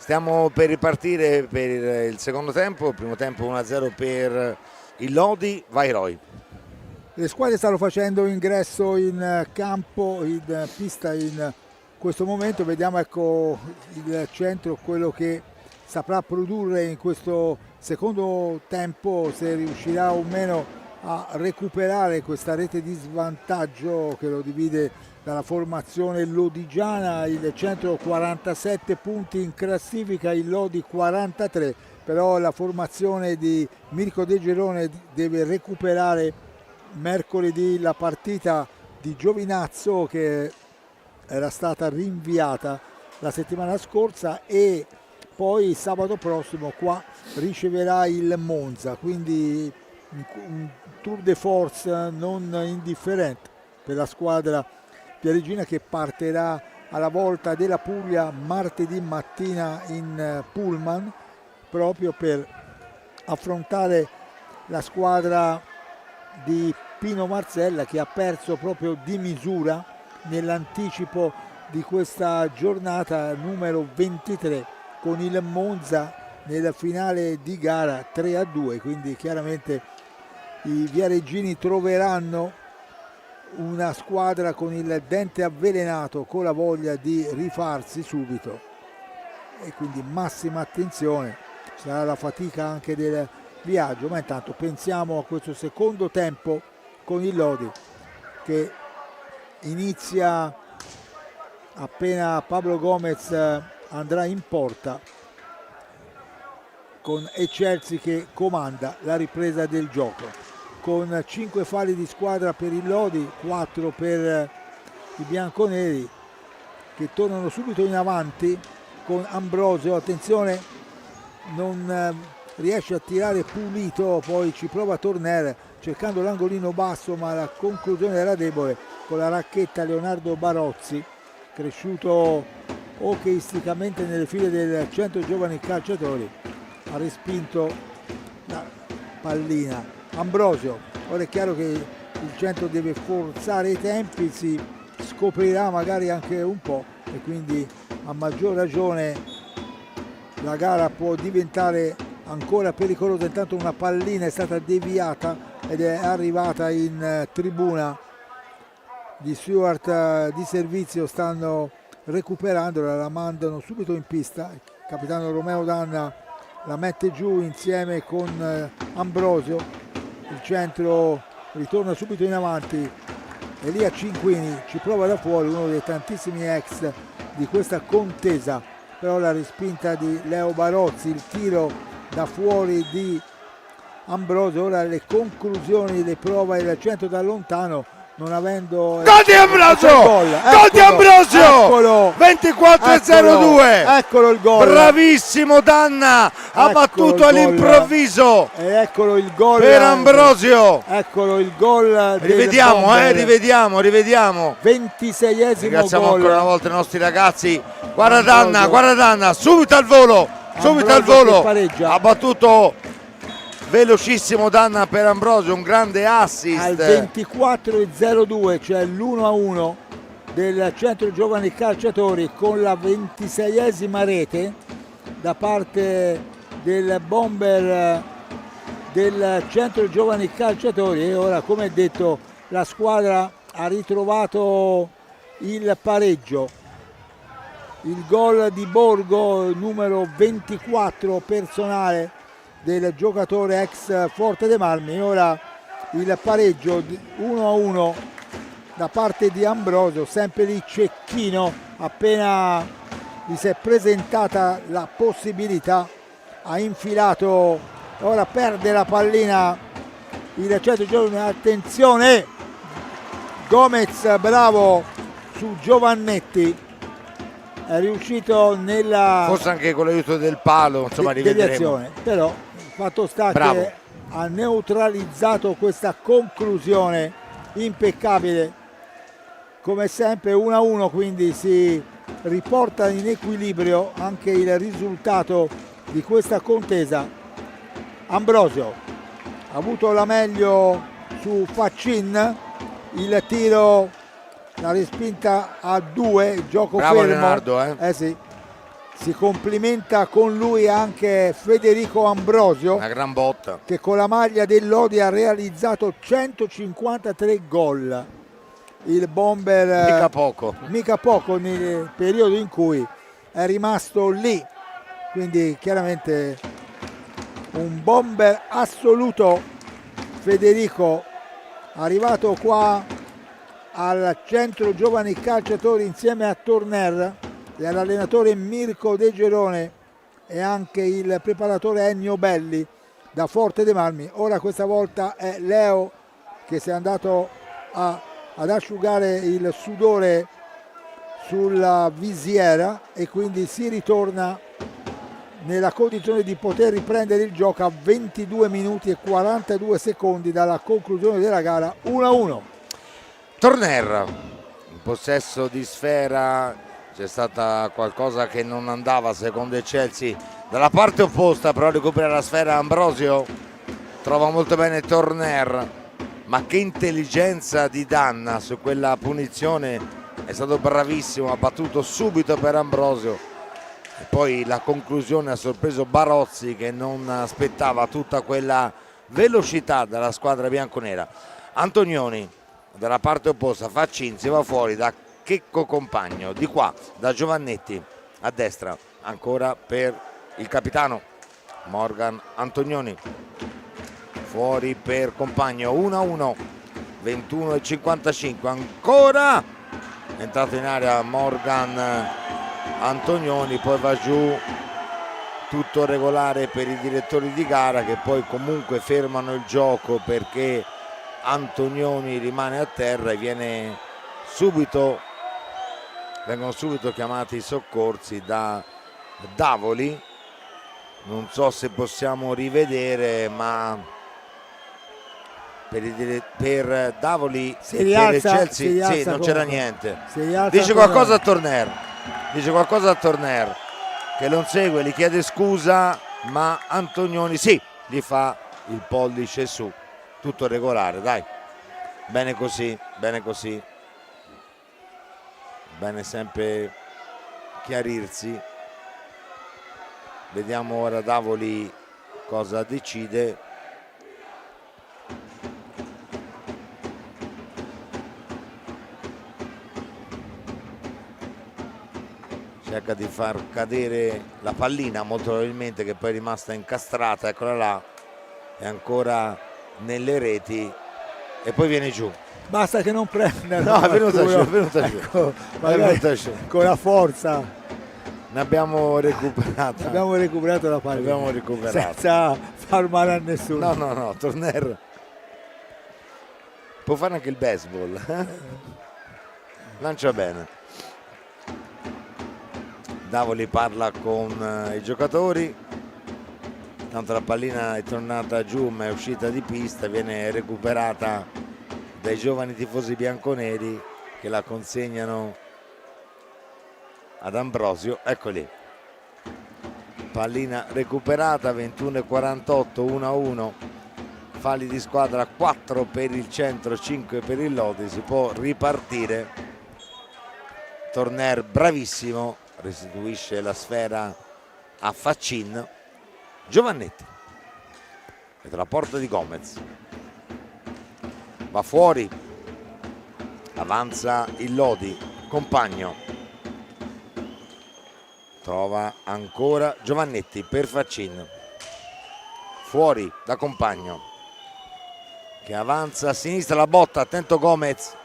Stiamo per ripartire per il secondo tempo, il primo tempo 1-0 per il Lodi. Vai Roy. Le squadre stanno facendo ingresso in campo, in pista in questo momento. Vediamo ecco il centro, quello che saprà produrre in questo secondo tempo, se riuscirà o meno a recuperare questa rete di svantaggio che lo divide dalla formazione lodigiana. Il centro 47 punti in classifica, il Lodi 43, però la formazione di Mirko De Gerone deve recuperare mercoledì la partita di Giovinazzo che era stata rinviata la settimana scorsa, e poi sabato prossimo qua riceverà il Monza, quindi un tour de force non indifferente per la squadra parigina, che partirà alla volta della Puglia martedì mattina in pullman proprio per affrontare la squadra di Pino Marzella, che ha perso proprio di misura nell'anticipo di questa giornata numero 23 con il Monza nella finale di gara 3-2, quindi chiaramente i viareggini troveranno una squadra con il dente avvelenato, con la voglia di rifarsi subito, e quindi massima attenzione, sarà la fatica anche del viaggio. Ma intanto pensiamo a questo secondo tempo con il Lodi che inizia appena Pablo Gomez andrà in porta, con Eccelsi che comanda la ripresa del gioco, con 5 falli di squadra per il Lodi, 4 per i bianconeri, che tornano subito in avanti con Ambrosio. Attenzione, non riesce a tirare pulito, poi ci prova Torner cercando l'angolino basso, ma la conclusione era debole con la racchetta Leonardo Barozzi, cresciuto hockeyisticamente nelle file del Centro Giovani Calciatori, ha respinto la pallina. Ambrosio, ora è chiaro che il centro deve forzare i tempi, si scoprirà magari anche un po', e quindi a maggior ragione la gara può diventare ancora pericolosa. Intanto una pallina è stata deviata ed è arrivata in tribuna. Gli Stewart di servizio stanno recuperandola, la mandano subito in pista. Il capitano Romeo Danna la mette giù insieme con Ambrosio. Il centro ritorna subito in avanti. Elia Cinquini ci prova da fuori, uno dei tantissimi ex di questa contesa, però la respinta di Leo Barozzi, il tiro da fuori di Ambrosio. Ora le conclusioni le prova il centro da lontano, non avendo gol di Ambrosio, gol di Ambrosio, 24-02, eccolo il gol, bravissimo Danna, ha battuto all'improvviso, e eccolo il gol per Ambrosio, eccolo il gol. Rivediamo, rivediamo, 26esimo ringraziamo gol. ancora una volta i nostri ragazzi. Guarda Danna, subito al volo, ha battuto velocissimo Danna per Ambrosio, un grande assist. Al 24-02 c'è l'1-1 del Centro Giovani Calciatori, con la 26esima rete da parte del bomber del Centro Giovani Calciatori. E ora, come detto, la squadra ha ritrovato il pareggio. Il gol di Borgo, numero 24 personale del giocatore ex Forte dei Marmi. Ora il pareggio 1-1 da parte di Ambrosio, sempre lì Cecchino, appena gli si è presentata la possibilità ha infilato. Ora perde la pallina il Centro Giovani, attenzione, Gomez bravo su Giovannetti, è riuscito nella forse anche con l'aiuto del palo, insomma rivedremo, però fatto sta bravo, che ha neutralizzato questa conclusione impeccabile. Come sempre 1-1, quindi si riporta in equilibrio anche il risultato di questa contesa. Ambrosio ha avuto la meglio su Faccin, il tiro, la respinta a 2, gioco bravo fermo. Leonardo, Sì. Si complimenta con lui anche Federico Ambrosio, una gran botta, che con la maglia del Lodi ha realizzato 153 gol. Il bomber mica poco nel periodo in cui è rimasto lì, quindi chiaramente un bomber assoluto. Federico, arrivato qua al centro giovani calciatori insieme a Torner e all'allenatore Mirko De Gerone e anche il preparatore Ennio Belli da Forte dei Marmi. Ora questa volta è Leo che si è andato ad asciugare il sudore sulla visiera e quindi si ritorna nella condizione di poter riprendere il gioco a 22 minuti e 42 secondi dalla conclusione della gara. 1-1. Torner in possesso di sfera, c'è stata qualcosa che non andava secondo il Chelsea dalla parte opposta, però recupera la sfera Ambrosio, trova molto bene Torner, ma che intelligenza di Danna su quella punizione, è stato bravissimo, ha battuto subito per Ambrosio e poi la conclusione ha sorpreso Barozzi che non aspettava tutta quella velocità dalla squadra bianconera. Antonioni dalla parte opposta, Faccin si va fuori da Checco Compagno, di qua da Giovannetti a destra ancora per il capitano Morgan Antonioni, fuori per Compagno. 1-1, 21:55, ancora entrato in area Morgan Antonioni, poi va giù, tutto regolare per i direttori di gara che poi comunque fermano il gioco perché Antonioni rimane a terra e vengono subito chiamati i soccorsi da Davoli. Non so se possiamo rivedere, ma per Davoli si e rialza, per il Chelsea sì, non c'era niente. Dice qualcosa a Torner, che lo segue, gli chiede scusa, ma Antonioni sì, gli fa il pollice su. Tutto regolare, dai, bene così, bene sempre chiarirsi. Vediamo ora Davoli cosa decide. Cerca di far cadere la pallina, molto probabilmente, che poi è rimasta incastrata, eccola là, è ancora nelle reti e poi viene giù. Basta che non prenda. No, è venuta giù, ecco, con la forza. Ne abbiamo recuperato. Abbiamo recuperato la pallina. Senza far male a nessuno. No, Torner può fare anche il baseball. Lancia bene. Davoli parla con i giocatori. Tanto la pallina è tornata giù ma è uscita di pista, viene recuperata dai giovani tifosi bianconeri che la consegnano ad Ambrosio. Eccoli, pallina recuperata, 21:48, 1-1, falli di squadra, 4 per il centro, 5 per il Lodi, si può ripartire. Torner bravissimo, restituisce la sfera a Faccin. Giovannetti vedo la porta di Gomez, va fuori, avanza il Lodi, Compagno trova ancora Giovannetti per Faccin, fuori da Compagno che avanza a sinistra, la botta, attento Gomez,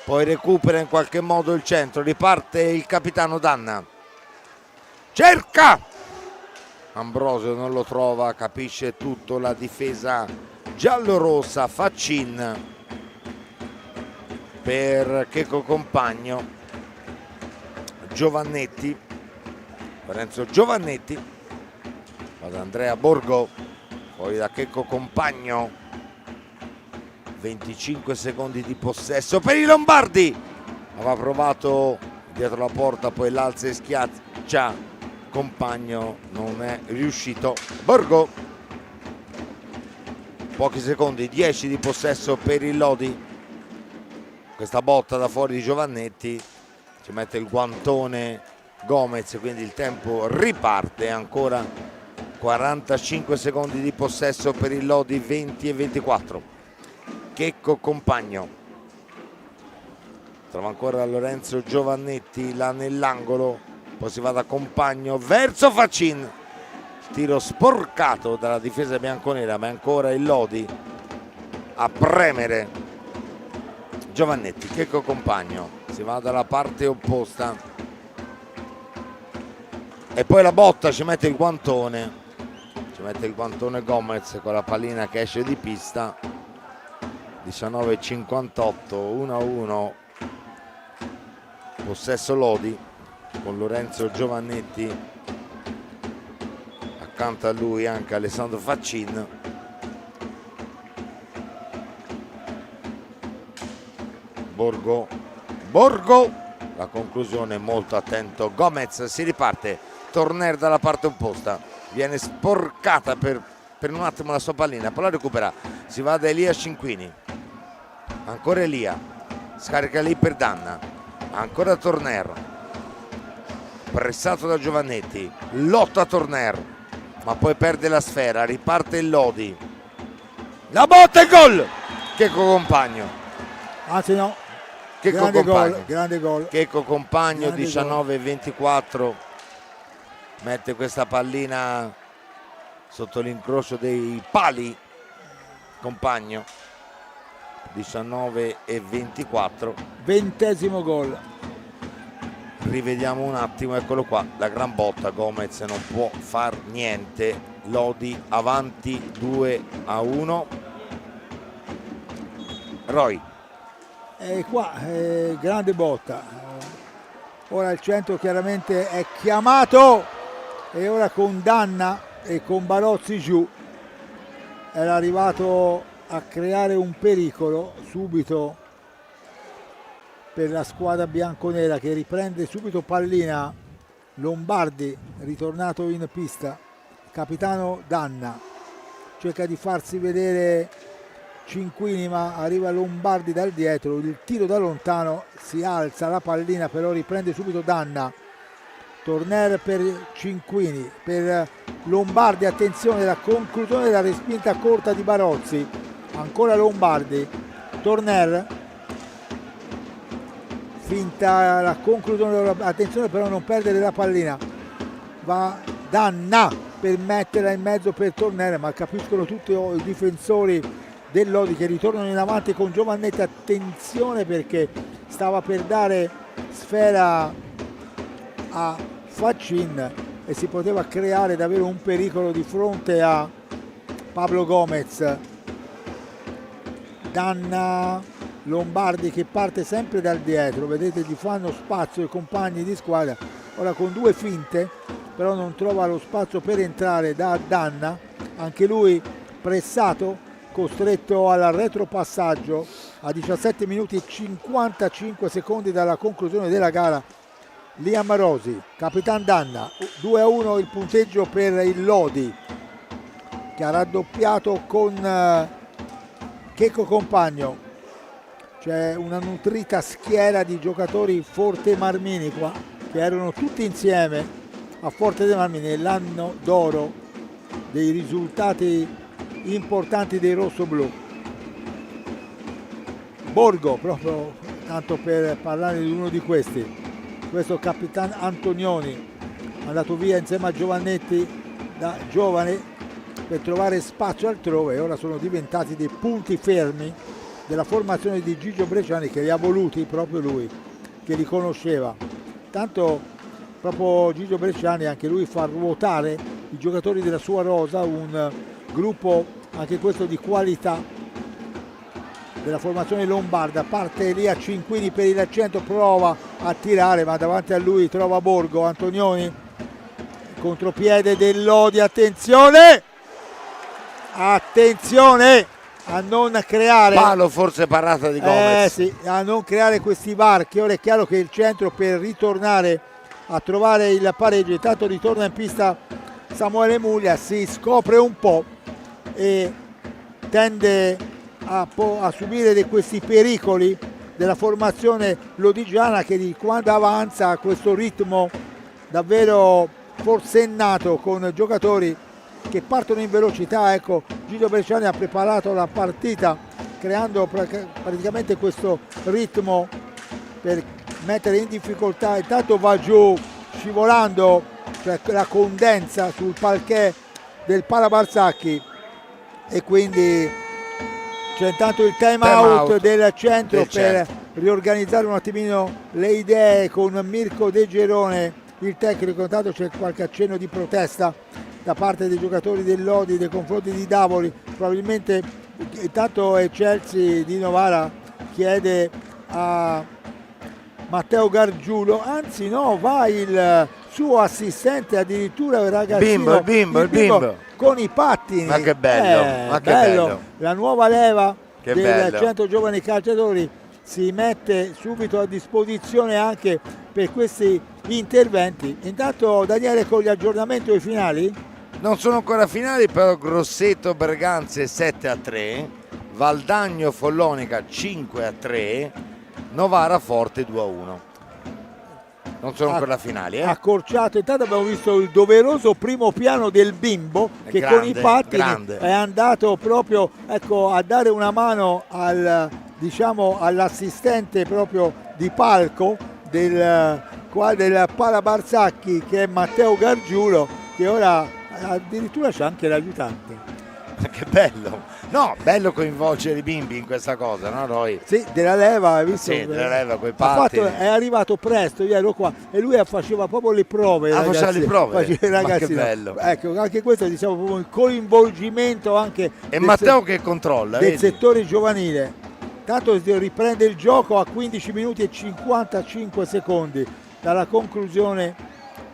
poi recupera in qualche modo il centro, riparte il capitano Danna, cerca Ambrosio, non lo trova, capisce tutto la difesa giallorossa. Faccin per Checco Compagno, Giovannetti, Lorenzo Giovannetti, va da Andrea Borgo, poi da Checco Compagno, 25 secondi di possesso per i Lombardi, aveva provato dietro la porta, poi l'alza e schiaccia Compagno, non è riuscito. Borgo, pochi secondi, 10 di possesso per il Lodi, questa botta da fuori di Giovannetti, ci mette il guantone Gomez, quindi il tempo riparte. Ancora 45 secondi di possesso per il Lodi, 20-24. Checco Compagno trova ancora Lorenzo Giovannetti là nell'angolo, poi si va da Compagno verso Faccin, tiro sporcato dalla difesa bianconera, ma è ancora il Lodi a premere. Giovannetti, Checco Compagno si va dalla parte opposta e poi la botta, ci mette il guantone Gomez con la pallina che esce di pista. 19-58, 1-1, possesso Lodi con Lorenzo Giovannetti, accanto a lui anche Alessandro Faccin. Borgo, la conclusione, molto attento Gomez, si riparte. Torner dalla parte opposta, viene sporcata per un attimo la sua pallina, poi la recupera, si va da Elia Cinquini, ancora Elia, scarica lì per Danna, ancora Torner, pressato da Giovannetti, lotta Torner, ma poi perde la sfera, riparte il Lodi, la botta e gol! Checco Compagno, anzi no, Checco grande gol. Checco Compagno, 19-24, mette questa pallina sotto l'incrocio dei pali. Compagno, 19-24, 20° gol. rivediamo un attimo, eccolo qua, la gran botta, Gomez non può far niente, Lodi avanti 2-1. Roy, E qua grande botta, ora il centro chiaramente è chiamato e ora con Danna e con Barozzi giù era arrivato a creare un pericolo subito per la squadra bianconera, che riprende subito pallina. Lombardi ritornato in pista, capitano Danna cerca di farsi vedere Cinquini, ma arriva Lombardi dal dietro, il tiro da lontano, si alza la pallina, però riprende subito Danna. Torner per Cinquini, per Lombardi, attenzione, la conclusione della respinta corta di Barozzi, ancora Lombardi, Torner, finta la conclusione, attenzione però non perdere la pallina, va Danna per metterla in mezzo per Torner, ma capiscono tutti i difensori del Lodi che ritornano in avanti con Giovannetti, attenzione perché stava per dare sfera a Faccin e si poteva creare davvero un pericolo di fronte a Pablo Gomez. Danna, Lombardi che parte sempre dal dietro, vedete, gli fanno spazio i compagni di squadra, ora con due finte però non trova lo spazio per entrare da Danna, anche lui pressato, costretto al retropassaggio a 17 minuti e 55 secondi dalla conclusione della gara. Liam Rosi, Capitan Danna, 2-1 il punteggio per il Lodi che ha raddoppiato con Checco Compagno. C'è una nutrita schiera di giocatori Forte Marmini qua, che erano tutti insieme a Forte dei Marmini nell'anno d'oro dei risultati importanti dei rossoblù. Borgo, proprio tanto per parlare di uno di questi, questo Capitan Antonioni, andato via insieme a Giovannetti da giovane per trovare spazio altrove, e ora sono diventati dei punti fermi della formazione di Gigio Bresciani, che li ha voluti proprio lui, che li conosceva. Tanto proprio Gigio Bresciani anche lui fa ruotare i giocatori della sua rosa, un gruppo anche questo di qualità della formazione lombarda. Parte lì a Cinquini per il centro, prova a tirare ma davanti a lui trova Borgo. Antonioni, contropiede del Lodi, attenzione a non creare palo, forse parata di Gomez, sì, a non creare questi varchi. Ora è chiaro che il centro per ritornare a trovare il pareggio, intanto ritorna in pista Samuele Muglia, si scopre un po' e tende a subire questi pericoli della formazione lodigiana, che di quando avanza a questo ritmo davvero forsennato con giocatori che partono in velocità. Ecco, Gigio Bresciani ha preparato la partita creando praticamente questo ritmo per mettere in difficoltà. Intanto va giù scivolando, cioè la condensa sul parquet del Pala Barsacchi, e quindi c'è intanto il time out del centro per riorganizzare un attimino le idee con Mirko De Gerone, il tecnico. Intanto c'è qualche accenno di protesta da parte dei giocatori del Lodi nei confronti di Davoli. Probabilmente intanto Chelsea di Novara chiede a Matteo Gargiulo, anzi no, va il suo assistente, addirittura il ragazzino, il bimbo con i pattini. Ma che bello, ma che bello. La nuova leva che del bello. Centro Giovani Calciatori si mette subito a disposizione anche per questi interventi. Intanto Daniele, con gli aggiornamenti ai finali? Non sono ancora finali, però Grosseto Berganze 7-3, Valdagno Follonica 5-3, Novara Forte 2-1. Non sono ancora finali. Accorciato. Intanto abbiamo visto il doveroso primo piano del bimbo che con i pattini è andato proprio, ecco, a dare una mano al, diciamo, all'assistente proprio di palco del Pala Barsacchi, che è Matteo Gargiulo, che ora addirittura c'è anche l'aiutante. Che bello, no, bello coinvolgere i bimbi in questa cosa, no Roy? Sì, della leva, hai visto? Sì, della leva, quei pattini. È arrivato presto, io ero qua e lui faceva proprio le prove. Faceva le prove? Ragazzi, che bello. Ecco, anche questo, diciamo, proprio il coinvolgimento anche e Matteo che controlla del settore giovanile. Tanto riprende il gioco a 15 minuti e 55 secondi dalla conclusione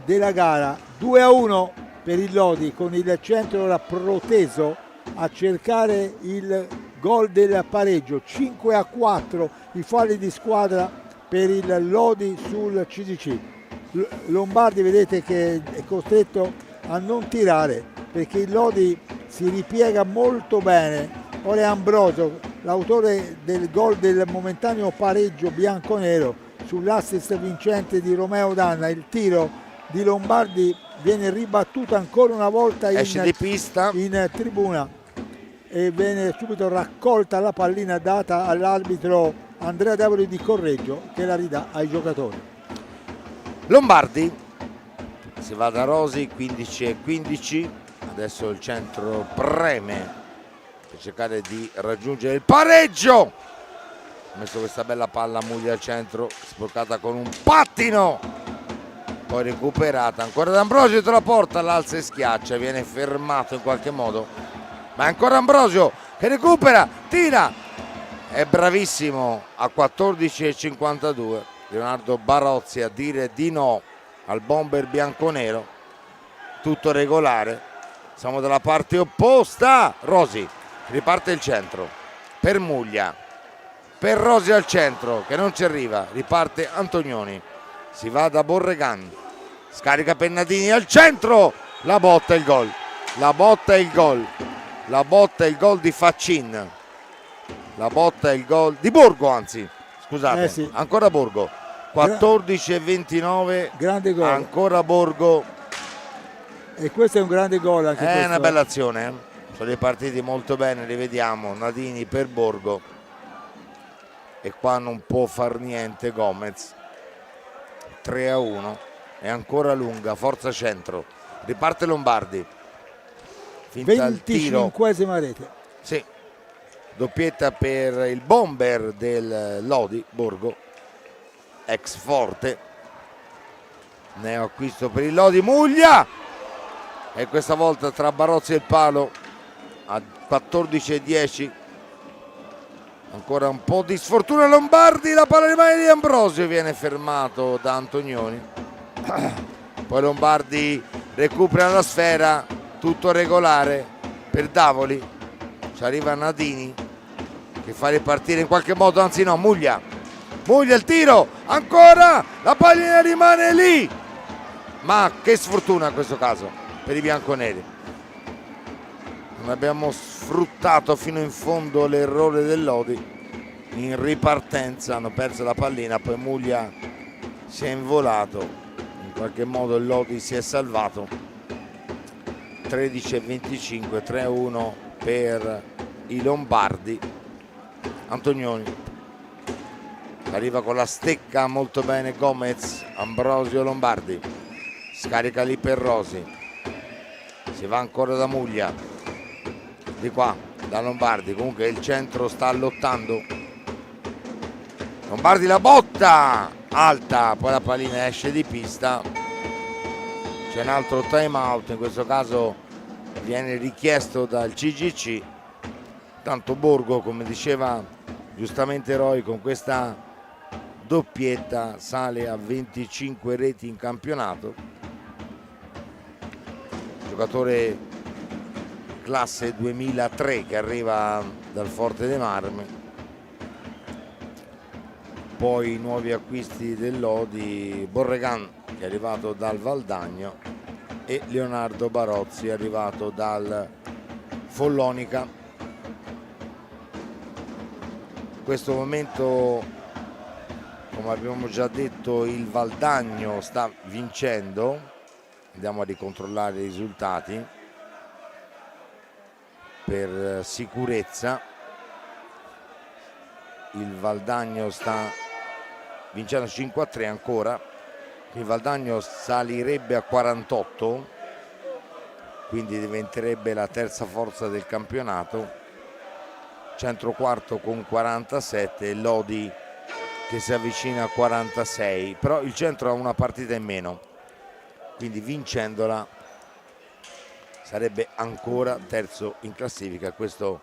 della gara. 2-1 per il Lodi, con il centro ora proteso a cercare il gol del pareggio. 5-4 i falli di squadra per il Lodi sul CDC. Lombardi, vedete che è costretto a non tirare perché il Lodi si ripiega molto bene. Ora è Ambrosio, l'autore del gol del momentaneo pareggio bianconero, sull'assist vincente di Romeo Danna. Il tiro di Lombardi viene ribattuto ancora una volta in tribuna e viene subito raccolta la pallina data all'arbitro Andrea Davoli di Correggio, che la ridà ai giocatori. Lombardi si va da Rosi, 15-15, adesso il centro preme per cercare di raggiungere il pareggio. Ha messo questa bella palla a Muglia al centro, sporcata con un pattino, poi recuperata ancora da Ambrosio, tra la porta, l'alza e schiaccia, viene fermato in qualche modo, ma è ancora Ambrosio che recupera, tira, è bravissimo a 14,52 Leonardo Barozzi a dire di no al bomber bianconero. Tutto regolare, siamo dalla parte opposta. Rosi, riparte il centro per Muglia, per Rosi al centro che non ci arriva, riparte Antonioni, si va da Borregan, scarica Pennadini al centro, la botta e il gol, la botta e il gol, la botta e il gol di Faccin, la botta e il gol di Borgo, anzi scusate, sì. Ancora Borgo, 14-29, grande gol, ancora Borgo, e questo è un grande gol anche è questo. Una bella azione, sono ripartiti molto bene, li vediamo, Nadini per Borgo e qua non può far niente Gomez. 3-1, è ancora lunga, forza centro, riparte Lombardi, finta il tiro, 25esima rete, sì, doppietta per il bomber del Lodi, Borgo, ex Forte, neo acquisto per il Lodi, Muglia, e questa volta tra Barozzi e il palo a 14-10, ancora un po' di sfortuna Lombardi, la palla rimane di Ambrosio, viene fermato da Antonioni, poi Lombardi recupera la sfera, tutto regolare per Davoli, ci arriva Nadini che fa ripartire in qualche modo, anzi no, Muglia il tiro, ancora la pallina rimane lì, ma che sfortuna in questo caso per i bianconeri, non abbiamo sfruttato fino in fondo l'errore del Lodi. In ripartenza hanno perso la pallina, poi Muglia si è involato in qualche modo il Lodi si è salvato. 13-25, 3-1 per i lombardi. Antonioni arriva con la stecca molto bene Gomez, Ambrosio Lombardi, scarica lì per Rosi, si va ancora da Muglia, di qua da Lombardi, comunque il centro sta lottando, Lombardi la botta alta, poi la pallina esce di pista, c'è un altro time out, in questo caso viene richiesto dal CGC. Tanto Borgo, come diceva giustamente Roy, con questa doppietta sale a 25 reti in campionato, giocatore classe 2003 che arriva dal Forte dei Marmi. Poi i nuovi acquisti del Lodi, Borregan che è arrivato dal Valdagno e Leonardo Barozzi arrivato dal Follonica. In questo momento, come abbiamo già detto, il Valdagno sta vincendo. Andiamo a ricontrollare i risultati per sicurezza. Il Valdagno sta vincendo 5-3 ancora. Il Valdagno salirebbe a 48, quindi diventerebbe la terza forza del campionato. Centro quarto con 47 e Lodi che si avvicina a 46, però il centro ha una partita in meno, quindi vincendola sarebbe ancora terzo in classifica. Questo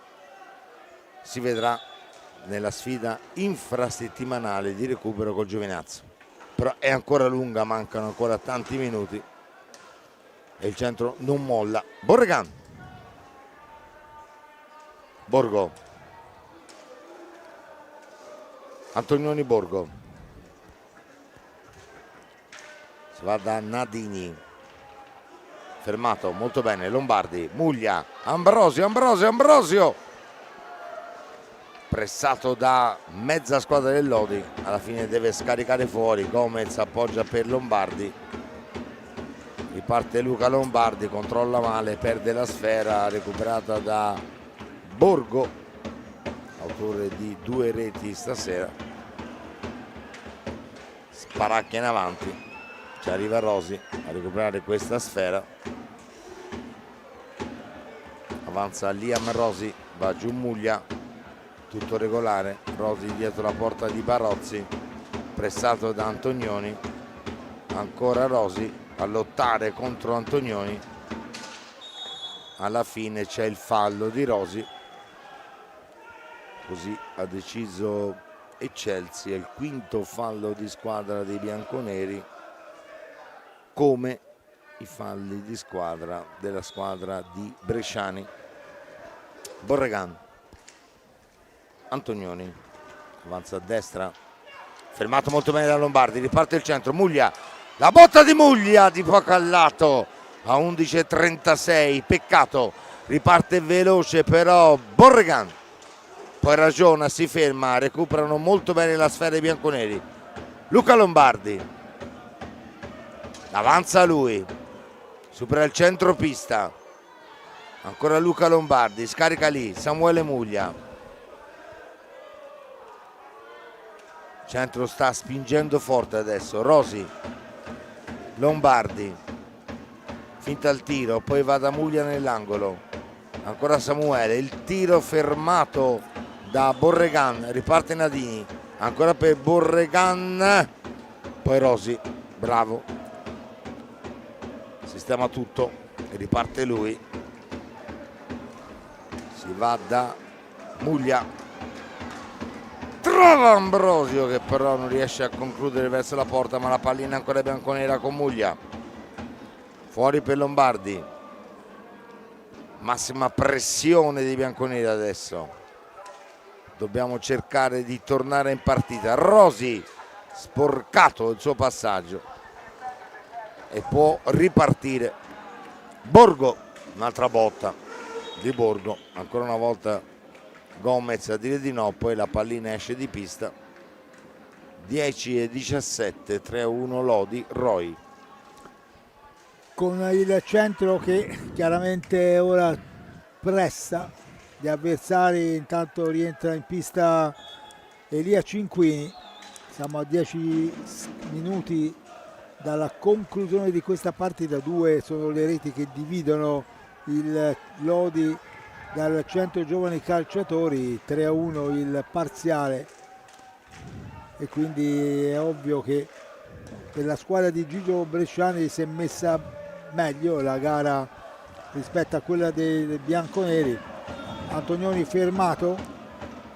si vedrà nella sfida infrasettimanale di recupero col Giovinazzo, però è ancora lunga, mancano ancora tanti minuti e il centro non molla. Borregan, Borgo, Antonioni, Borgo, si va da Nadini, fermato molto bene Lombardi, Muglia, Ambrosio, pressato da mezza squadra del Lodi, alla fine deve scaricare fuori, Gomez appoggia per Lombardi, riparte Luca Lombardi, controlla male, perde la sfera, recuperata da Borgo, autore di 2 reti stasera, sparacchia in avanti, ci arriva Rosi a recuperare questa sfera, avanza Liam Rosi, va giù Muglia, tutto regolare, Rosi dietro la porta di Barozzi, pressato da Antonioni, ancora Rosi a lottare contro Antonioni, alla fine c'è il fallo di Rosi. Così ha deciso Eccelsi, è il quinto fallo di squadra dei bianconeri, come i falli di squadra della squadra di Bresciani. Borregan, Antonioni, avanza a destra, fermato molto bene da Lombardi, riparte il centro, Muglia, la botta di Muglia di poco al lato a 11:36, peccato, riparte veloce però Borregan. Poi ragiona, si ferma, recuperano molto bene la sfera dei bianconeri. Luca Lombardi, avanza lui, supera il centropista, ancora Luca Lombardi, scarica lì, Samuele Muglia. Centro sta spingendo forte adesso, Rosi, Lombardi, finta il tiro, poi va da Muglia nell'angolo, ancora Samuele, il tiro fermato da Borregan, riparte Nadini, ancora per Borregan, poi Rosi, bravo, sistema tutto e riparte lui, si va da Muglia, trova Ambrosio che però non riesce a concludere verso la porta, ma la pallina ancora bianconera con Muglia, fuori per Lombardi, massima pressione dei bianconeri adesso. Dobbiamo cercare di tornare in partita. Rosi, sporcato il suo passaggio e può ripartire. Borgo, un'altra botta di Borgo, ancora una volta Gomez a dire di no, poi la pallina esce di pista. 10:17, 3-1 Lodi. Roy. con il centro che chiaramente ora pressa gli avversari. Intanto rientra in pista Elia Cinquini. Siamo a 10 minuti dalla conclusione di questa partita. 2 sono le reti che dividono il Lodi dal Centro Giovani Calciatori, 3-1 il parziale, e quindi è ovvio che per la squadra di Gigio Bresciani si è messa meglio la gara rispetto a quella dei bianconeri. Antonioni fermato,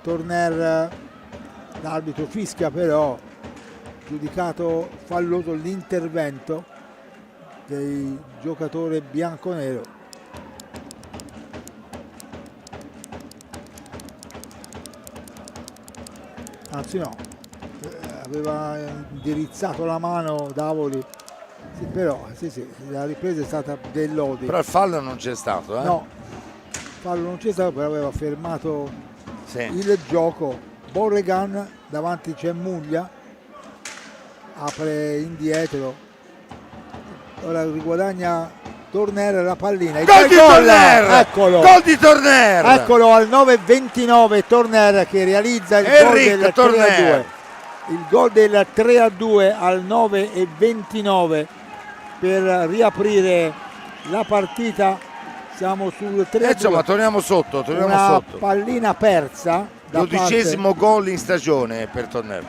Torner, l'arbitro fischia però, giudicato falloso l'intervento del giocatore bianconero. Anzi no, aveva indirizzato la mano Davoli, sì, però sì, la ripresa è stata del Lodi. Però il fallo non c'è stato, No, fallo non c'è stato, però aveva fermato sì, il gioco. Borregan, davanti c'è Muglia, apre indietro, ora riguadagna Torner la pallina. Gol di Torner! Eccolo! Gol di Torner! Eccolo al 9:29 Torner che realizza il gol del 3-2. Il gol del 3-2 al 9:29 per riaprire la partita. Siamo sul 3-2. Insomma, torniamo sotto. Una pallina persa. 12° gol in stagione per Torner.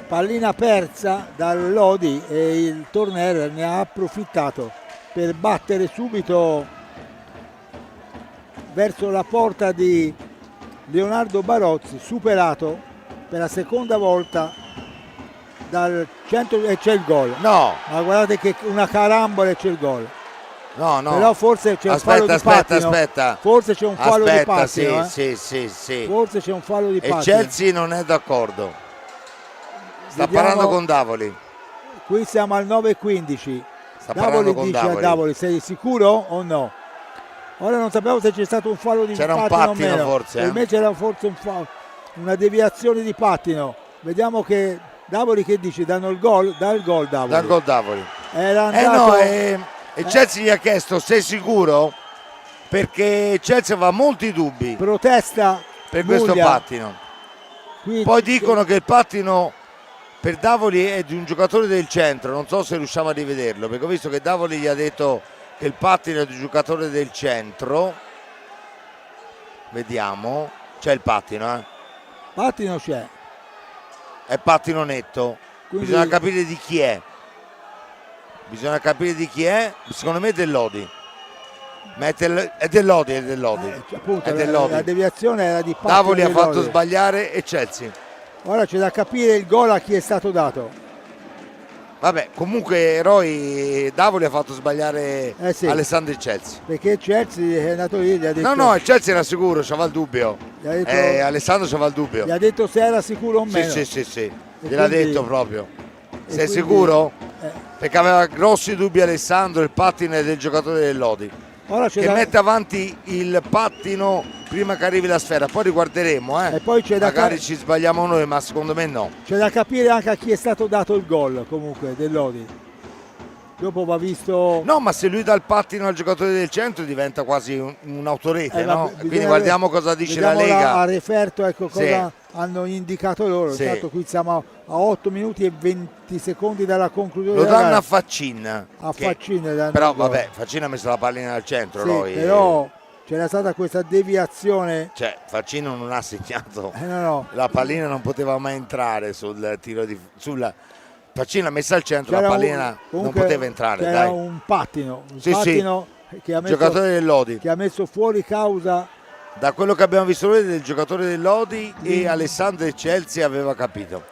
Pallina persa dal Lodi e il Torner ne ha approfittato per battere subito verso la porta di Leonardo Barozzi, superato per la seconda volta dal centro, e c'è il gol. No! Ma guardate che una carambola e c'è il gol. No. Però forse c'è un fallo di pattino. Aspetta. Forse c'è un fallo di pattino. Sì. Forse c'è un fallo di pattino. E Chelsea non è d'accordo. Sta parlando con Davoli. Qui siamo al 9:15. Davoli dice a Davoli: sei sicuro o no? Ora non sappiamo se c'è stato un fallo di pattino o meno. Forse, per me c'era forse un fallo, una deviazione di pattino. Vediamo che Davoli che dice, danno il gol, dà il gol Davoli. Dà il gol Davoli. Era andato... e Chelsea gli ha chiesto: sei sicuro? Perché Chelsea aveva molti dubbi. Protesta per Muglia. Questo pattino. Qui poi dicono che il pattino per Davoli è di un giocatore del centro, non so se riusciamo a rivederlo, perché ho visto che Davoli gli ha detto che il pattino è di un giocatore del centro. Vediamo, c'è il pattino, Pattino c'è. È pattino netto. Quindi... Bisogna capire di chi è. Secondo me è del Lodi. Ma è del Lodi. Appunto, è del Lodi. La deviazione era di pattino. Davoli ha fatto Lodi. sbagliare e Chelsea. Ora c'è da capire il gol a chi è stato dato. Vabbè, comunque Davoli ha fatto sbagliare sì. Alessandro Chelsea. Perché Chelsea è andato lì e gli ha detto... No, il Chelsea era sicuro, c'aveva il dubbio. Alessandro c'aveva il dubbio. Gli ha detto se era sicuro o meno. Sì. Gliel'ha detto proprio. Sei quindi, sicuro? Perché aveva grossi dubbi Alessandro, il pattino è del giocatore del Lodi. Ora che mette avanti il pattino prima che arrivi la sfera, poi riguarderemo, E poi c'è magari ci sbagliamo noi, ma secondo me no. C'è da capire anche a chi è stato dato il gol comunque del Lodi. Dopo va visto... No, ma se lui dà il pattino al giocatore del centro diventa quasi un'autorete, no? Quindi guardiamo cosa dice la Lega. A referto, ecco cosa hanno indicato loro. Sì. Intanto qui siamo a 8 minuti e 20 secondi dalla conclusione. Lo danno a Faccin. Faccin. Però vabbè, Faccin ha messo la pallina al centro. Però c'era stata questa deviazione. Cioè, Faccino non ha segnato. No. La pallina non poteva mai entrare sul tiro di... Faccina messa al centro, la pallina non poteva entrare. C'era un pattino, che ha messo, giocatore del Lodi, che ha messo fuori causa. Da quello che abbiamo visto noi del giocatore del Lodi e Alessandro del Chelsea aveva capito.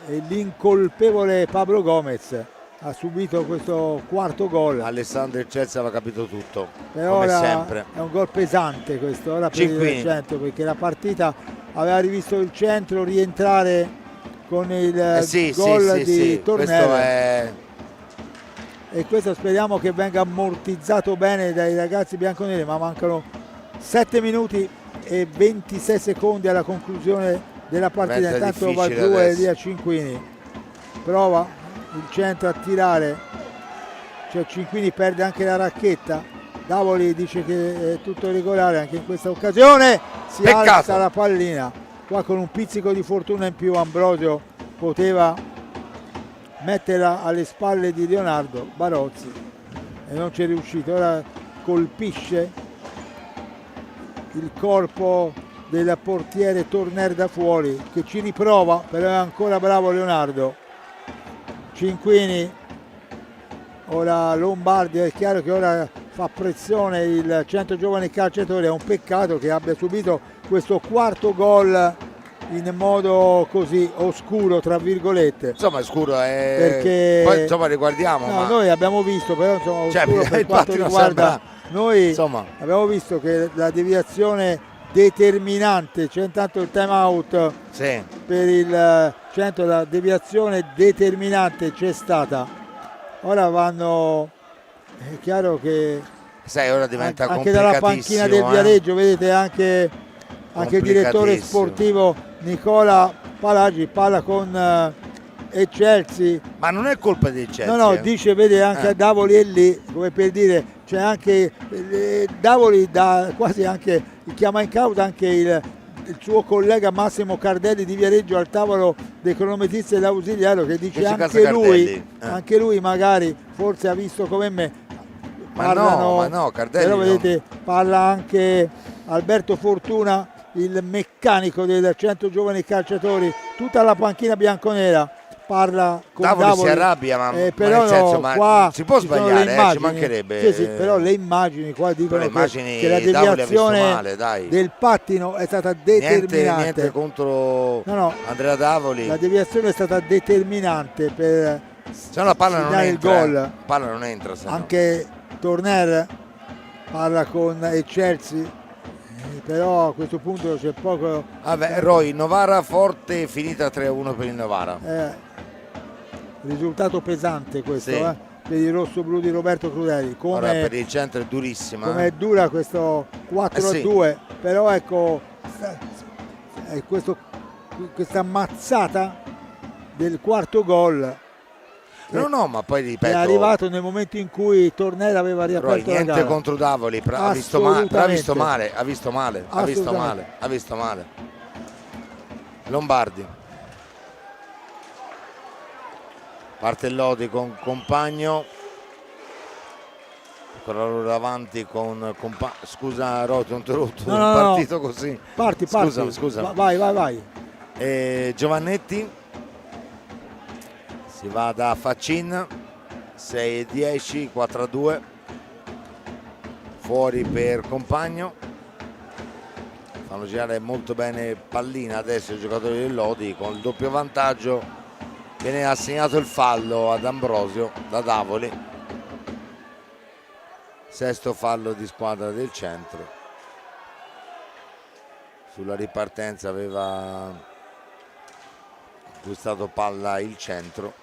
E l'incolpevole Pablo Gomez ha subito questo quarto gol. Alessandro del Chelsea aveva capito tutto, però come sempre. È un gol pesante questo ora per il centro, perché la partita aveva rivisto il centro rientrare con il gol di Tornello. E questo speriamo che venga ammortizzato bene dai ragazzi bianconeri, ma mancano 7 minuti e 26 secondi alla conclusione della partita. Intanto va giù Elia Cinquini, prova il centro a tirare, cioè Cinquini perde anche la racchetta. Davoli dice che è tutto regolare anche in questa occasione, si Peccato. alza la pallina, qua con un pizzico di fortuna in più Ambrosio poteva metterla alle spalle di Leonardo Barozzi e non ci è riuscito. Ora colpisce il corpo del portiere Torner da fuori che ci riprova, però è ancora bravo Leonardo. Cinquini, ora Lombardi, è chiaro che ora fa pressione il Centro Giovani Calciatori, è un peccato che abbia subito questo quarto gol in modo così oscuro tra virgolette. Insomma è scuro, perché poi insomma riguardiamo. No, noi abbiamo visto però insomma oscuro per quanto infatti riguarda noi, insomma. abbiamo visto che la deviazione determinante, c'è intanto il time out Sì. per il centro, la deviazione determinante c'è stata. Ora vanno, è chiaro che Sai, ora diventa anche dalla panchina del Viareggio, vedete anche il direttore sportivo Nicola Palagi parla con Chelsea. Ma non è colpa di Chelsea. No, dice, vede anche Davoli è lì, come per dire, c'è anche Davoli quasi anche chiama in causa anche il suo collega Massimo Cardelli di Viareggio al tavolo dei cronometristi dell'ausiliario che dice anche lui magari forse ha visto come me. Ma no, Cardelli però vedete parla anche Alberto Fortuna, il meccanico del Centro Giovani Calciatori, tutta la panchina bianconera parla con Davoli. Si arrabbia, ma però nel senso, qua si può sbagliare, ci mancherebbe. Sì, però le immagini qua dicono che la deviazione male, del pattino è stata determinante. Niente contro Andrea Davoli. La deviazione è stata determinante per la palla non entra, il gol. La palla non entra. Anche Torner parla con Chelsea. Però a questo punto c'è poco. Vabbè, Roy, Novara forte, finita 3-1 per il Novara. Risultato pesante questo, sì. Per il rosso-blu di Roberto Crudeli. Ora per il centro è durissima. Come è dura questo 4-2, però ecco questa mazzata del quarto gol. No, ma poi ripeto, è arrivato nel momento in cui Tornello aveva riaperto Roy, niente la gara. contro Davoli, ha visto male. Lombardi. Parte Lodi con Compagno. Ancora loro davanti con Compagno. Scusa Roy, ti ho interrotto, partito così. Parti. Scusa. Vai. Giovannetti. Si va da Faccin, 6-10, 4-2, fuori per Compagno, fanno girare molto bene pallina adesso i giocatori del Lodi, con il doppio vantaggio viene assegnato il fallo ad Ambrosio da Davoli, sesto fallo di squadra del centro. Sulla ripartenza aveva acquistato palla il centro,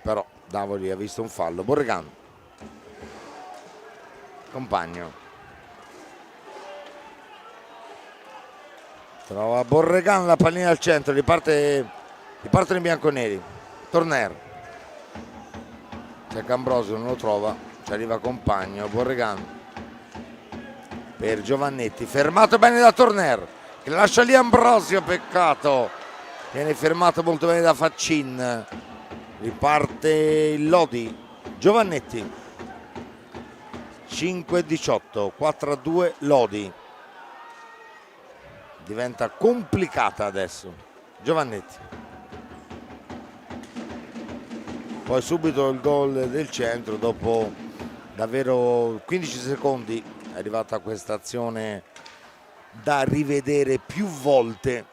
però Davoli ha visto un fallo. Borregan, Compagno, trova Borregan la pallina al centro, ripartono i bianconeri. Torner, c'è Ambrosio, non lo trova, ci arriva Compagno. Borregan per Giovannetti, fermato bene da Torner che lascia lì Ambrosio, peccato, viene fermato molto bene da Faccin. Riparte il Lodi. Giovannetti, 5-18, 4-2 Lodi, diventa complicata adesso. Giovannetti, poi subito il gol del centro dopo davvero 15 secondi è arrivata questa azione da rivedere più volte,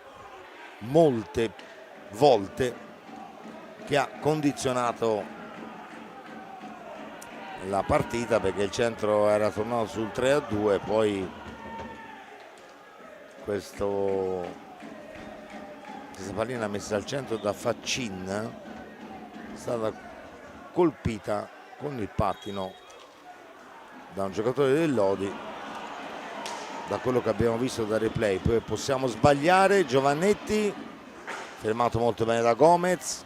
molte volte, che ha condizionato la partita, perché il centro era tornato sul 3-2, poi questa pallina messa al centro da Faccin è stata colpita con il pattino da un giocatore del Lodi, da quello che abbiamo visto da replay. Poi possiamo sbagliare. Giovannetti fermato molto bene da Gomez.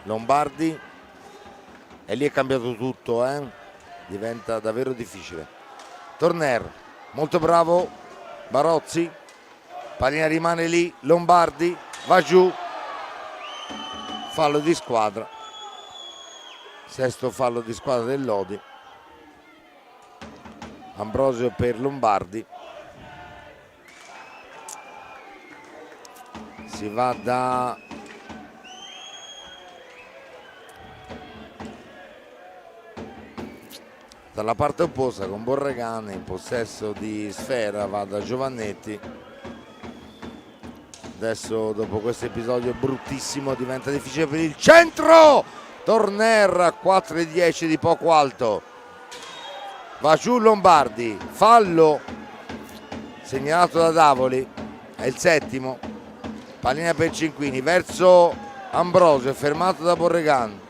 Lombardi, e lì è cambiato tutto, diventa davvero difficile. Torner, molto bravo Barozzi, pallina rimane lì, Lombardi va giù, fallo di squadra, sesto fallo di squadra del Lodi. Ambrosio per Lombardi, si va dalla parte opposta con Borregana in possesso di sfera, va da Giovannetti. Adesso dopo questo episodio bruttissimo diventa difficile per il centro, Torner a 4,10 di poco alto, va giù Lombardi, fallo segnalato da Davoli, è il settimo, pallina per Cinquini verso Ambrosio, fermato da Borregan,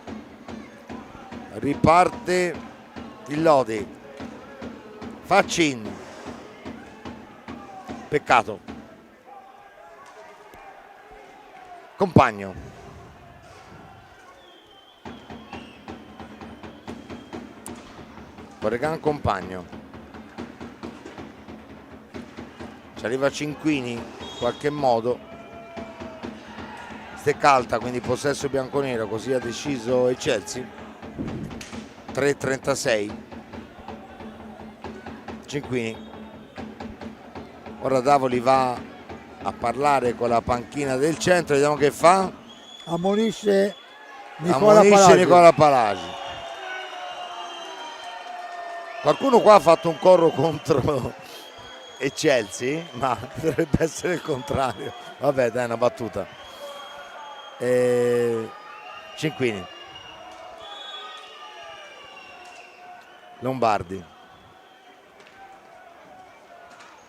riparte il Lodi, Faccin, peccato, Compagno, Borregan Compagno, ci arriva Cinquini in qualche modo, stecca alta, quindi possesso bianconero, così ha deciso il Chelsea. 3,36, Cinquini, ora Davoli va a parlare con la panchina del centro, vediamo che fa, ammonisce Nicola Palagi. Qualcuno qua ha fatto un coro contro e Chelsea, ma dovrebbe essere il contrario, vabbè dai, è una battuta. Cinquini, Lombardi,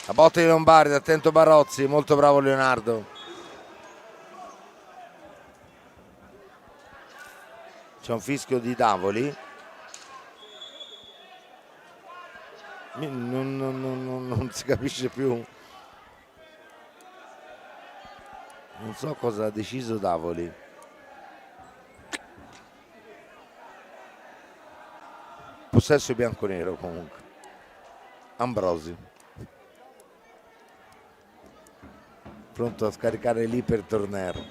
la botta di Lombardi, attento Barozzi, molto bravo Leonardo, c'è un fischio di Davoli, non si capisce più, non so cosa ha deciso Davoli. Possesso bianconero comunque. Ambrosi, pronto a scaricare lì per Torner,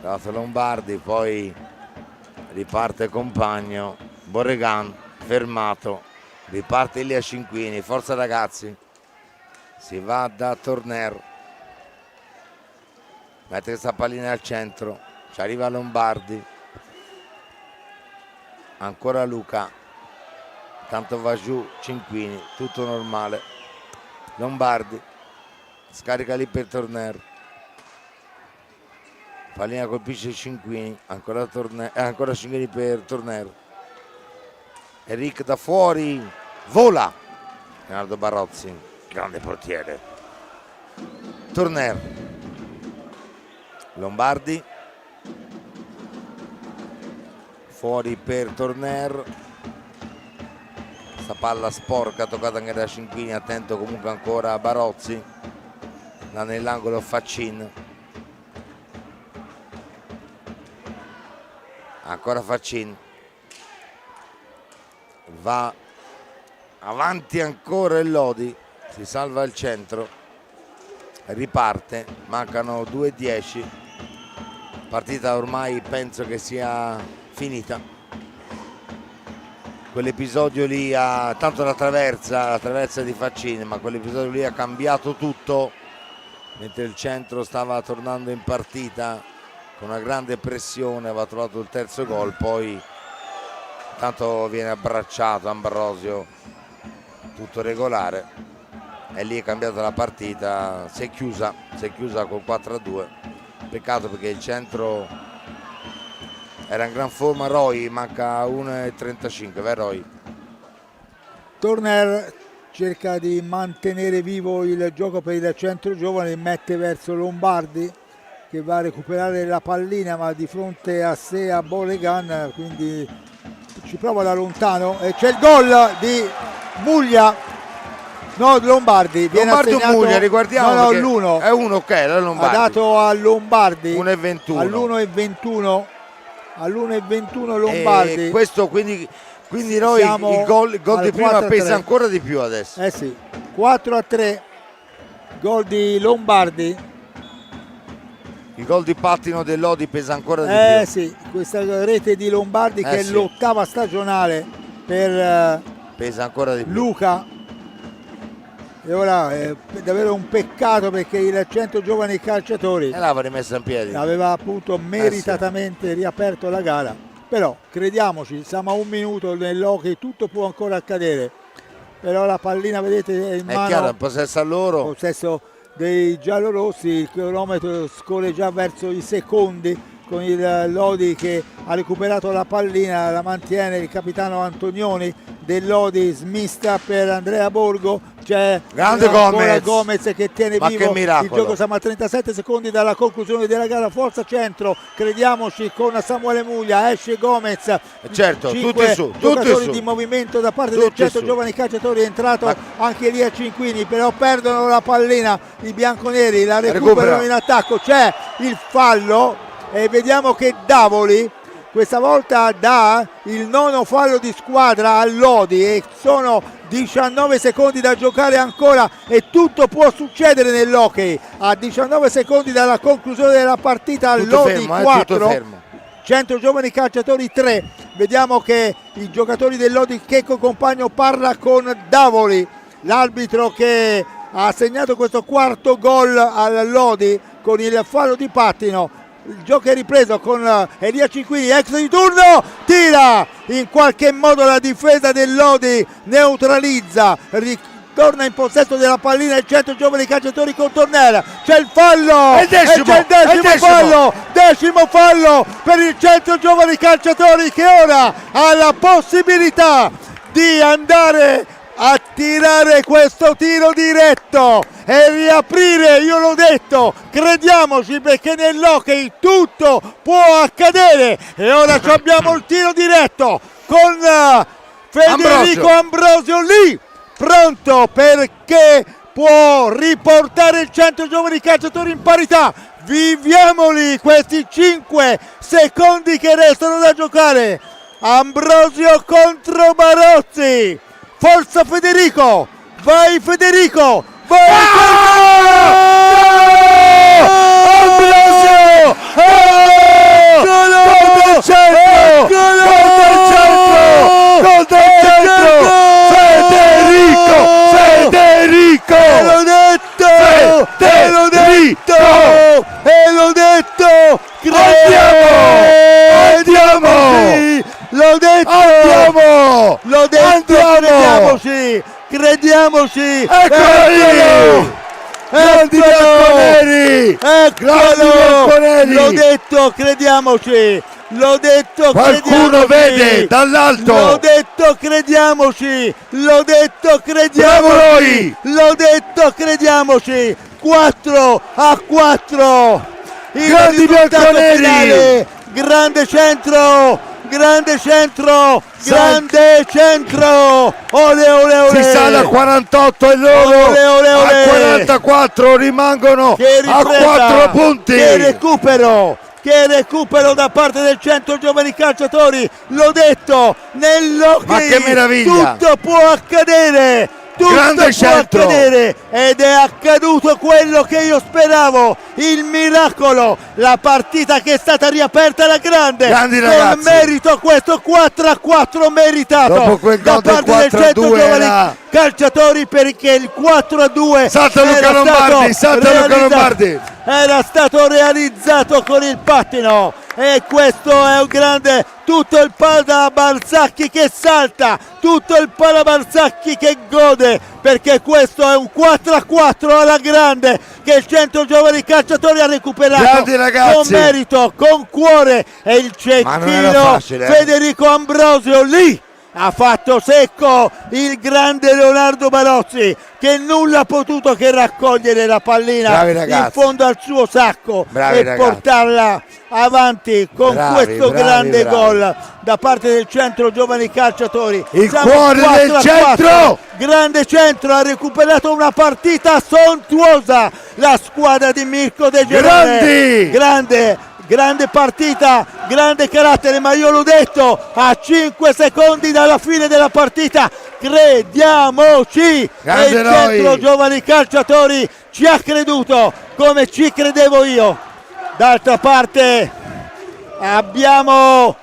dato Lombardi, poi riparte Compagno, Borregan fermato, riparte lì a Cinquini, forza ragazzi, si va da Torner, mette questa pallina al centro, ci arriva Lombardi, ancora Luca, tanto va giù Cinquini, tutto normale, Lombardi scarica lì per Torner, pallina colpisce Cinquini, ancora Cinquini per Torner, Enric da fuori, vola Leonardo Barozzi, grande portiere, Torner, Lombardi fuori per Torner, sta palla sporca toccata anche da Cinquini, attento comunque ancora Barozzi, là nell'angolo Faccin, ancora Faccin, va avanti ancora il Lodi, si salva il centro, riparte, mancano 2:10, partita ormai penso che sia finita. Quell'episodio lì tanto la traversa di Faccini, ma quell'episodio lì ha cambiato tutto, mentre il centro stava tornando in partita con una grande pressione, aveva trovato il terzo gol, poi tanto viene abbracciato Ambrosio, tutto regolare, e lì è cambiata la partita, si è chiusa col 4-2, peccato perché il centro era in gran forma. Roy, manca 1,35, vai Roy. Torner cerca di mantenere vivo il gioco per il centro giovane, mette verso Lombardi che va a recuperare la pallina, ma di fronte a sé a Borregan, quindi ci prova da lontano e c'è il gol di Muglia, No, Lombardi viene Lombardi o assegnato. Muglia, riguardiamo. No, perché l'1. È uno, ok, è Lombardi. Ha dato a Lombardi 1,21. all'1,21. All'1,21 Lombardi. Questo quindi noi Siamo il gol di prima 4-3. pesa ancora di più adesso. Eh sì, 4-3. Gol di Lombardi. Il gol di pattino del Lodi pesa ancora di più. Sì, questa rete di Lombardi che è sì. l'8ª stagionale per Pesa ancora di più. Luca. E ora è davvero un peccato perché il 100 giovani calciatori E l'aveva rimessa in piedi. aveva appunto meritatamente riaperto la gara. Però crediamoci, siamo a un minuto nell'hockey, tutto può ancora accadere. Però la pallina, vedete, è in È mano. chiaro, è possesso a loro. Possesso dei giallorossi, il cronometro scorre già verso i secondi con il Lodi che ha recuperato la pallina, la mantiene il capitano Antonioni del Lodi, smista per Andrea Borgo, c'è Grande ancora Gomez. Gomez che tiene Ma vivo che miracolo. il gioco. Siamo a 37 secondi dalla conclusione della gara, forza centro, crediamoci, con Samuele Muglia, esce Gomez, Certo, cinque tutti su, giocatori tutti su. di movimento da parte Tutti del 100 su. giovani calciatori, è entrato anche Elia Cinquini, però perdono la pallina i bianconeri, la recuperano Recupera. in attacco, c'è il fallo e vediamo che Davoli questa volta dà il 9° fallo di squadra al Lodi e sono 19 secondi da giocare ancora e tutto può succedere nell'hockey. A 19 secondi dalla conclusione della partita, Tutto Lodi fermo, tutto 4, fermo. 100 giovani calciatori 3. Vediamo che i giocatori del Lodi, Checco Compagno parla con Davoli, l'arbitro che ha segnato questo quarto gol al Lodi con il fallo di pattino. Il gioco è ripreso con Elia Cinquini, ex di turno, tira in qualche modo, la difesa del Lodi neutralizza, torna in possesso della pallina il 100 giovani calciatori con Tornera, c'è il fallo, È il decimo, c'è il decimo, è il decimo. fallo, decimo fallo per il 100 giovani calciatori che ora ha la possibilità di andare a tirare questo tiro diretto e riaprire. Io l'ho detto, crediamoci, perché nell'hockey tutto può accadere e ora abbiamo il tiro diretto con Federico Ambrosio lì pronto, perché può riportare il 100 giovani calciatori in parità. Viviamoli questi 5 secondi che restano da giocare. Ambrosio contro Barozzi, forza Federico, vai Federico, vai Ambrosio, gol del centro, gol del centro, Federico, e l'ho detto, l'ho detto, crediamoci, Eccolo! Grandi bianconeri! Eccolo! L'ho detto, crediamoci! L'ho detto, Qualcuno vede dall'alto! L'ho detto, crediamoci! L'ho detto, Bravo noi! L'ho detto, crediamoci! 4-4! Il Grandi risultato bianconeri! finale. Grande centro! Grande centro! Grande centro! Ole ole ole! Si sale a 48 e loro Ole, ole, ole. a 44 rimangono Che a ripresa, 4 punti. che recupero da parte del 100 giovani calciatori. L'ho detto, nell'hockey Ma che meraviglia. tutto può accadere, tutto Grande può centro. accadere ed è accaduto quello che io speravo, il miracolo, la partita che è stata riaperta alla grande. Grandi con ragazzi. merito questo 4-4 meritato Dopo quel da gol del parte del 100 4-2 giovani era- calciatori, perché il 4-2 Salta Luca era Lombardi, stato salta Luca realizzato- Lombardi. era stato realizzato con il pattino e questo è un grande, tutto il Pala Barsacchi che salta, tutto il Pala Barsacchi che gode, perché questo è un 4-4 alla grande che il 100 giovani calciatori ha recuperato. Grandi ragazzi. Con merito, con cuore, e il Ma non era cecchino facile, Federico Ambrosio lì ha fatto secco il grande Leonardo Barozzi, che nulla ha potuto che raccogliere la pallina in fondo al suo sacco e portarla avanti con questo grande gol da parte del Centro Giovani Calciatori. Il cuore del centro, grande centro, ha recuperato una partita sontuosa la squadra di Mirko De Gerone. Grande partita, grande carattere, ma io l'ho detto, a 5 secondi dalla fine della partita, crediamoci, e il Centro Giovani Calciatori ci ha creduto come ci credevo io. D'altra parte abbiamo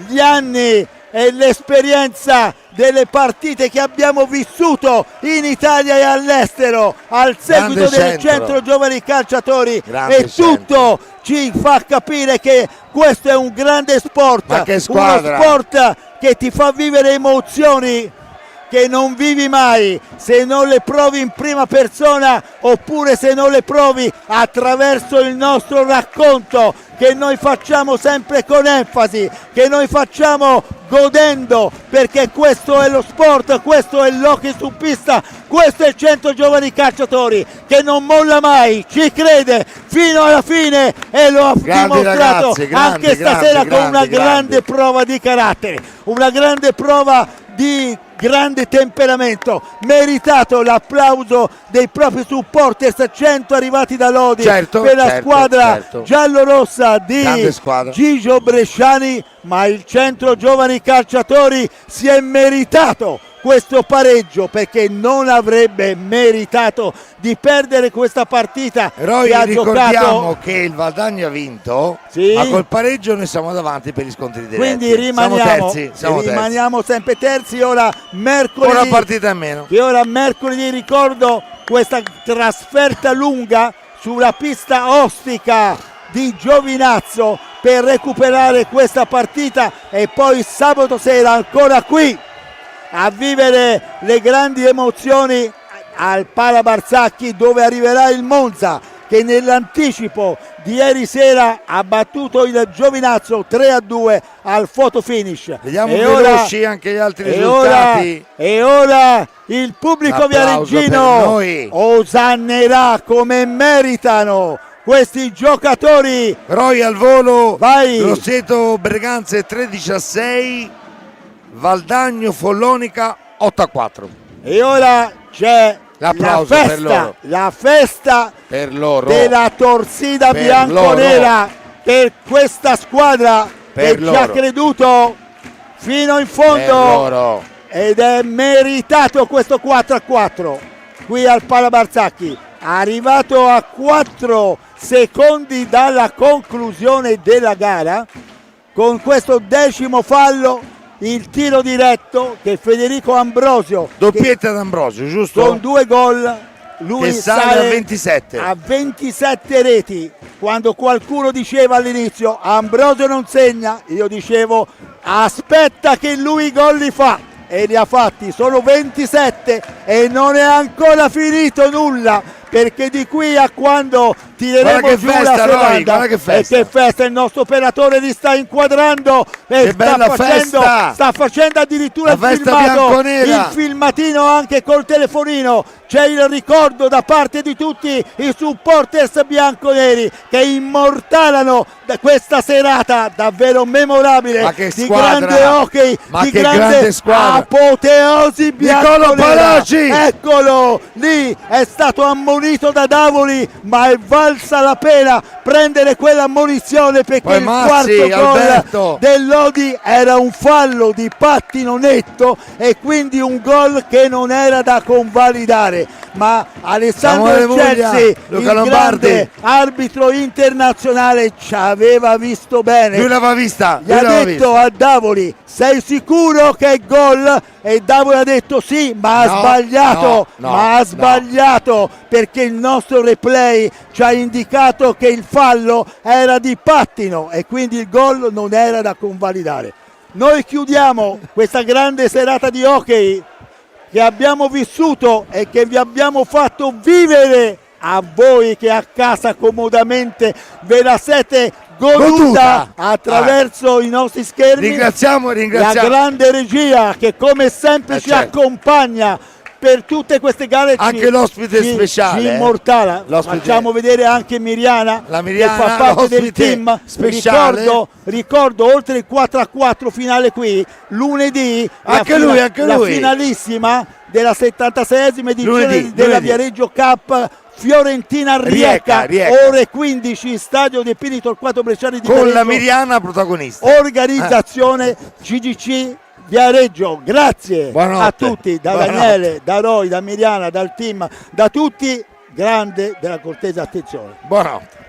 gli anni e l'esperienza delle partite che abbiamo vissuto in Italia e all'estero al seguito del Centro Giovani Calciatori, e tutto ci fa capire che questo è un grande sport, uno sport che ti fa vivere emozioni che non vivi mai se non le provi in prima persona, oppure se non le provi attraverso il nostro racconto che noi facciamo sempre con enfasi, che noi facciamo godendo, perché questo è lo sport, questo è l'hockey su pista, questo è il Centro Giovani Calciatori che non molla mai, ci crede fino alla fine e lo ha dimostrato anche stasera con una grande prova di carattere, una grande prova di grande temperamento, meritato l'applauso dei propri supporters, 100 arrivati da Lodi per la squadra giallorossa di Gigio Bresciani, ma il Centro Giovani Calciatori si è meritato questo pareggio, perché non avrebbe meritato di perdere questa partita. Ricordiamo che il Valdagno ha vinto, ma col pareggio noi siamo davanti per gli scontri diretti, quindi rimaniamo sempre terzi. Ora mercoledì, una partita in meno, e ora mercoledì ricordo questa trasferta lunga sulla pista ostica di Giovinazzo per recuperare questa partita, e poi sabato sera ancora qui a vivere le grandi emozioni al Pala Barsacchi, dove arriverà il Monza, che nell'anticipo di ieri sera ha battuto il Giovinazzo 3-2 al photo finish. Vediamo veloci anche gli altri risultati. E ora il pubblico viareggino osannerà come meritano questi giocatori. Roy al volo, vai. Grosseto Breganze 13-6, Valdagno Follonica 8-4. E ora c'è l'applauso la festa per loro, della torsida bianconera, per questa squadra che ci ha creduto fino in fondo, ed è meritato questo 4-4 qui al Pala Barsacchi, arrivato a 4 secondi dalla conclusione della gara, con questo 10° fallo, il tiro diretto che Federico Ambrosio, doppietta d'Ambrosio, giusto? Con 2 gol, lui che sale a 27 reti. Quando qualcuno diceva all'inizio Ambrosio non segna, io dicevo aspetta che lui i gol li fa, e li ha fatti, sono 27 e non è ancora finito nulla, perché di qui a quando tireremo giù la serata, che festa, il nostro operatore li sta inquadrando e sta facendo addirittura il filmatino anche col telefonino. C'è il ricordo da parte di tutti i supporters bianconeri che immortalano questa serata davvero memorabile, di grande hockey, di grande apoteosi bianconera. Eccolo lì, è stato ammonito da Davoli, ma è valsa la pena prendere quella ammonizione, perché il quarto gol del Lodi era un fallo di pattino netto e quindi un gol che non era da convalidare. Ma Alessandro Celsi, il grande arbitro internazionale, ci aveva visto bene. Lui l'aveva vista. Gli ha detto a Davoli: sei sicuro che è gol? E Davoli ha detto sì, ma ha sbagliato, perché il nostro replay ci ha indicato che il fallo era di pattino e quindi il gol non era da convalidare. Noi chiudiamo questa grande serata di hockey che abbiamo vissuto e che vi abbiamo fatto vivere a voi che a casa comodamente ve la siete goduta attraverso i nostri schermi. Ringraziamo la grande regia che come sempre ci accompagna per tutte queste gare. Anche l'ospite speciale ci immortala. Facciamo vedere anche Miriana, che fa parte del team speciale. Ricordo oltre il 4-4 finale qui lunedì, anche la finalissima della 76esima edizione della Viareggio Cup Fiorentina Rieca, ore 15, stadio De Pini Torquato Bresciani di con Viareggio, la Miriana protagonista. Organizzazione CGC Viareggio. Grazie a tutti, da Daniele, da Roy, da Miriana, dal team, da tutti, grande della cortese attenzione. Buonanotte.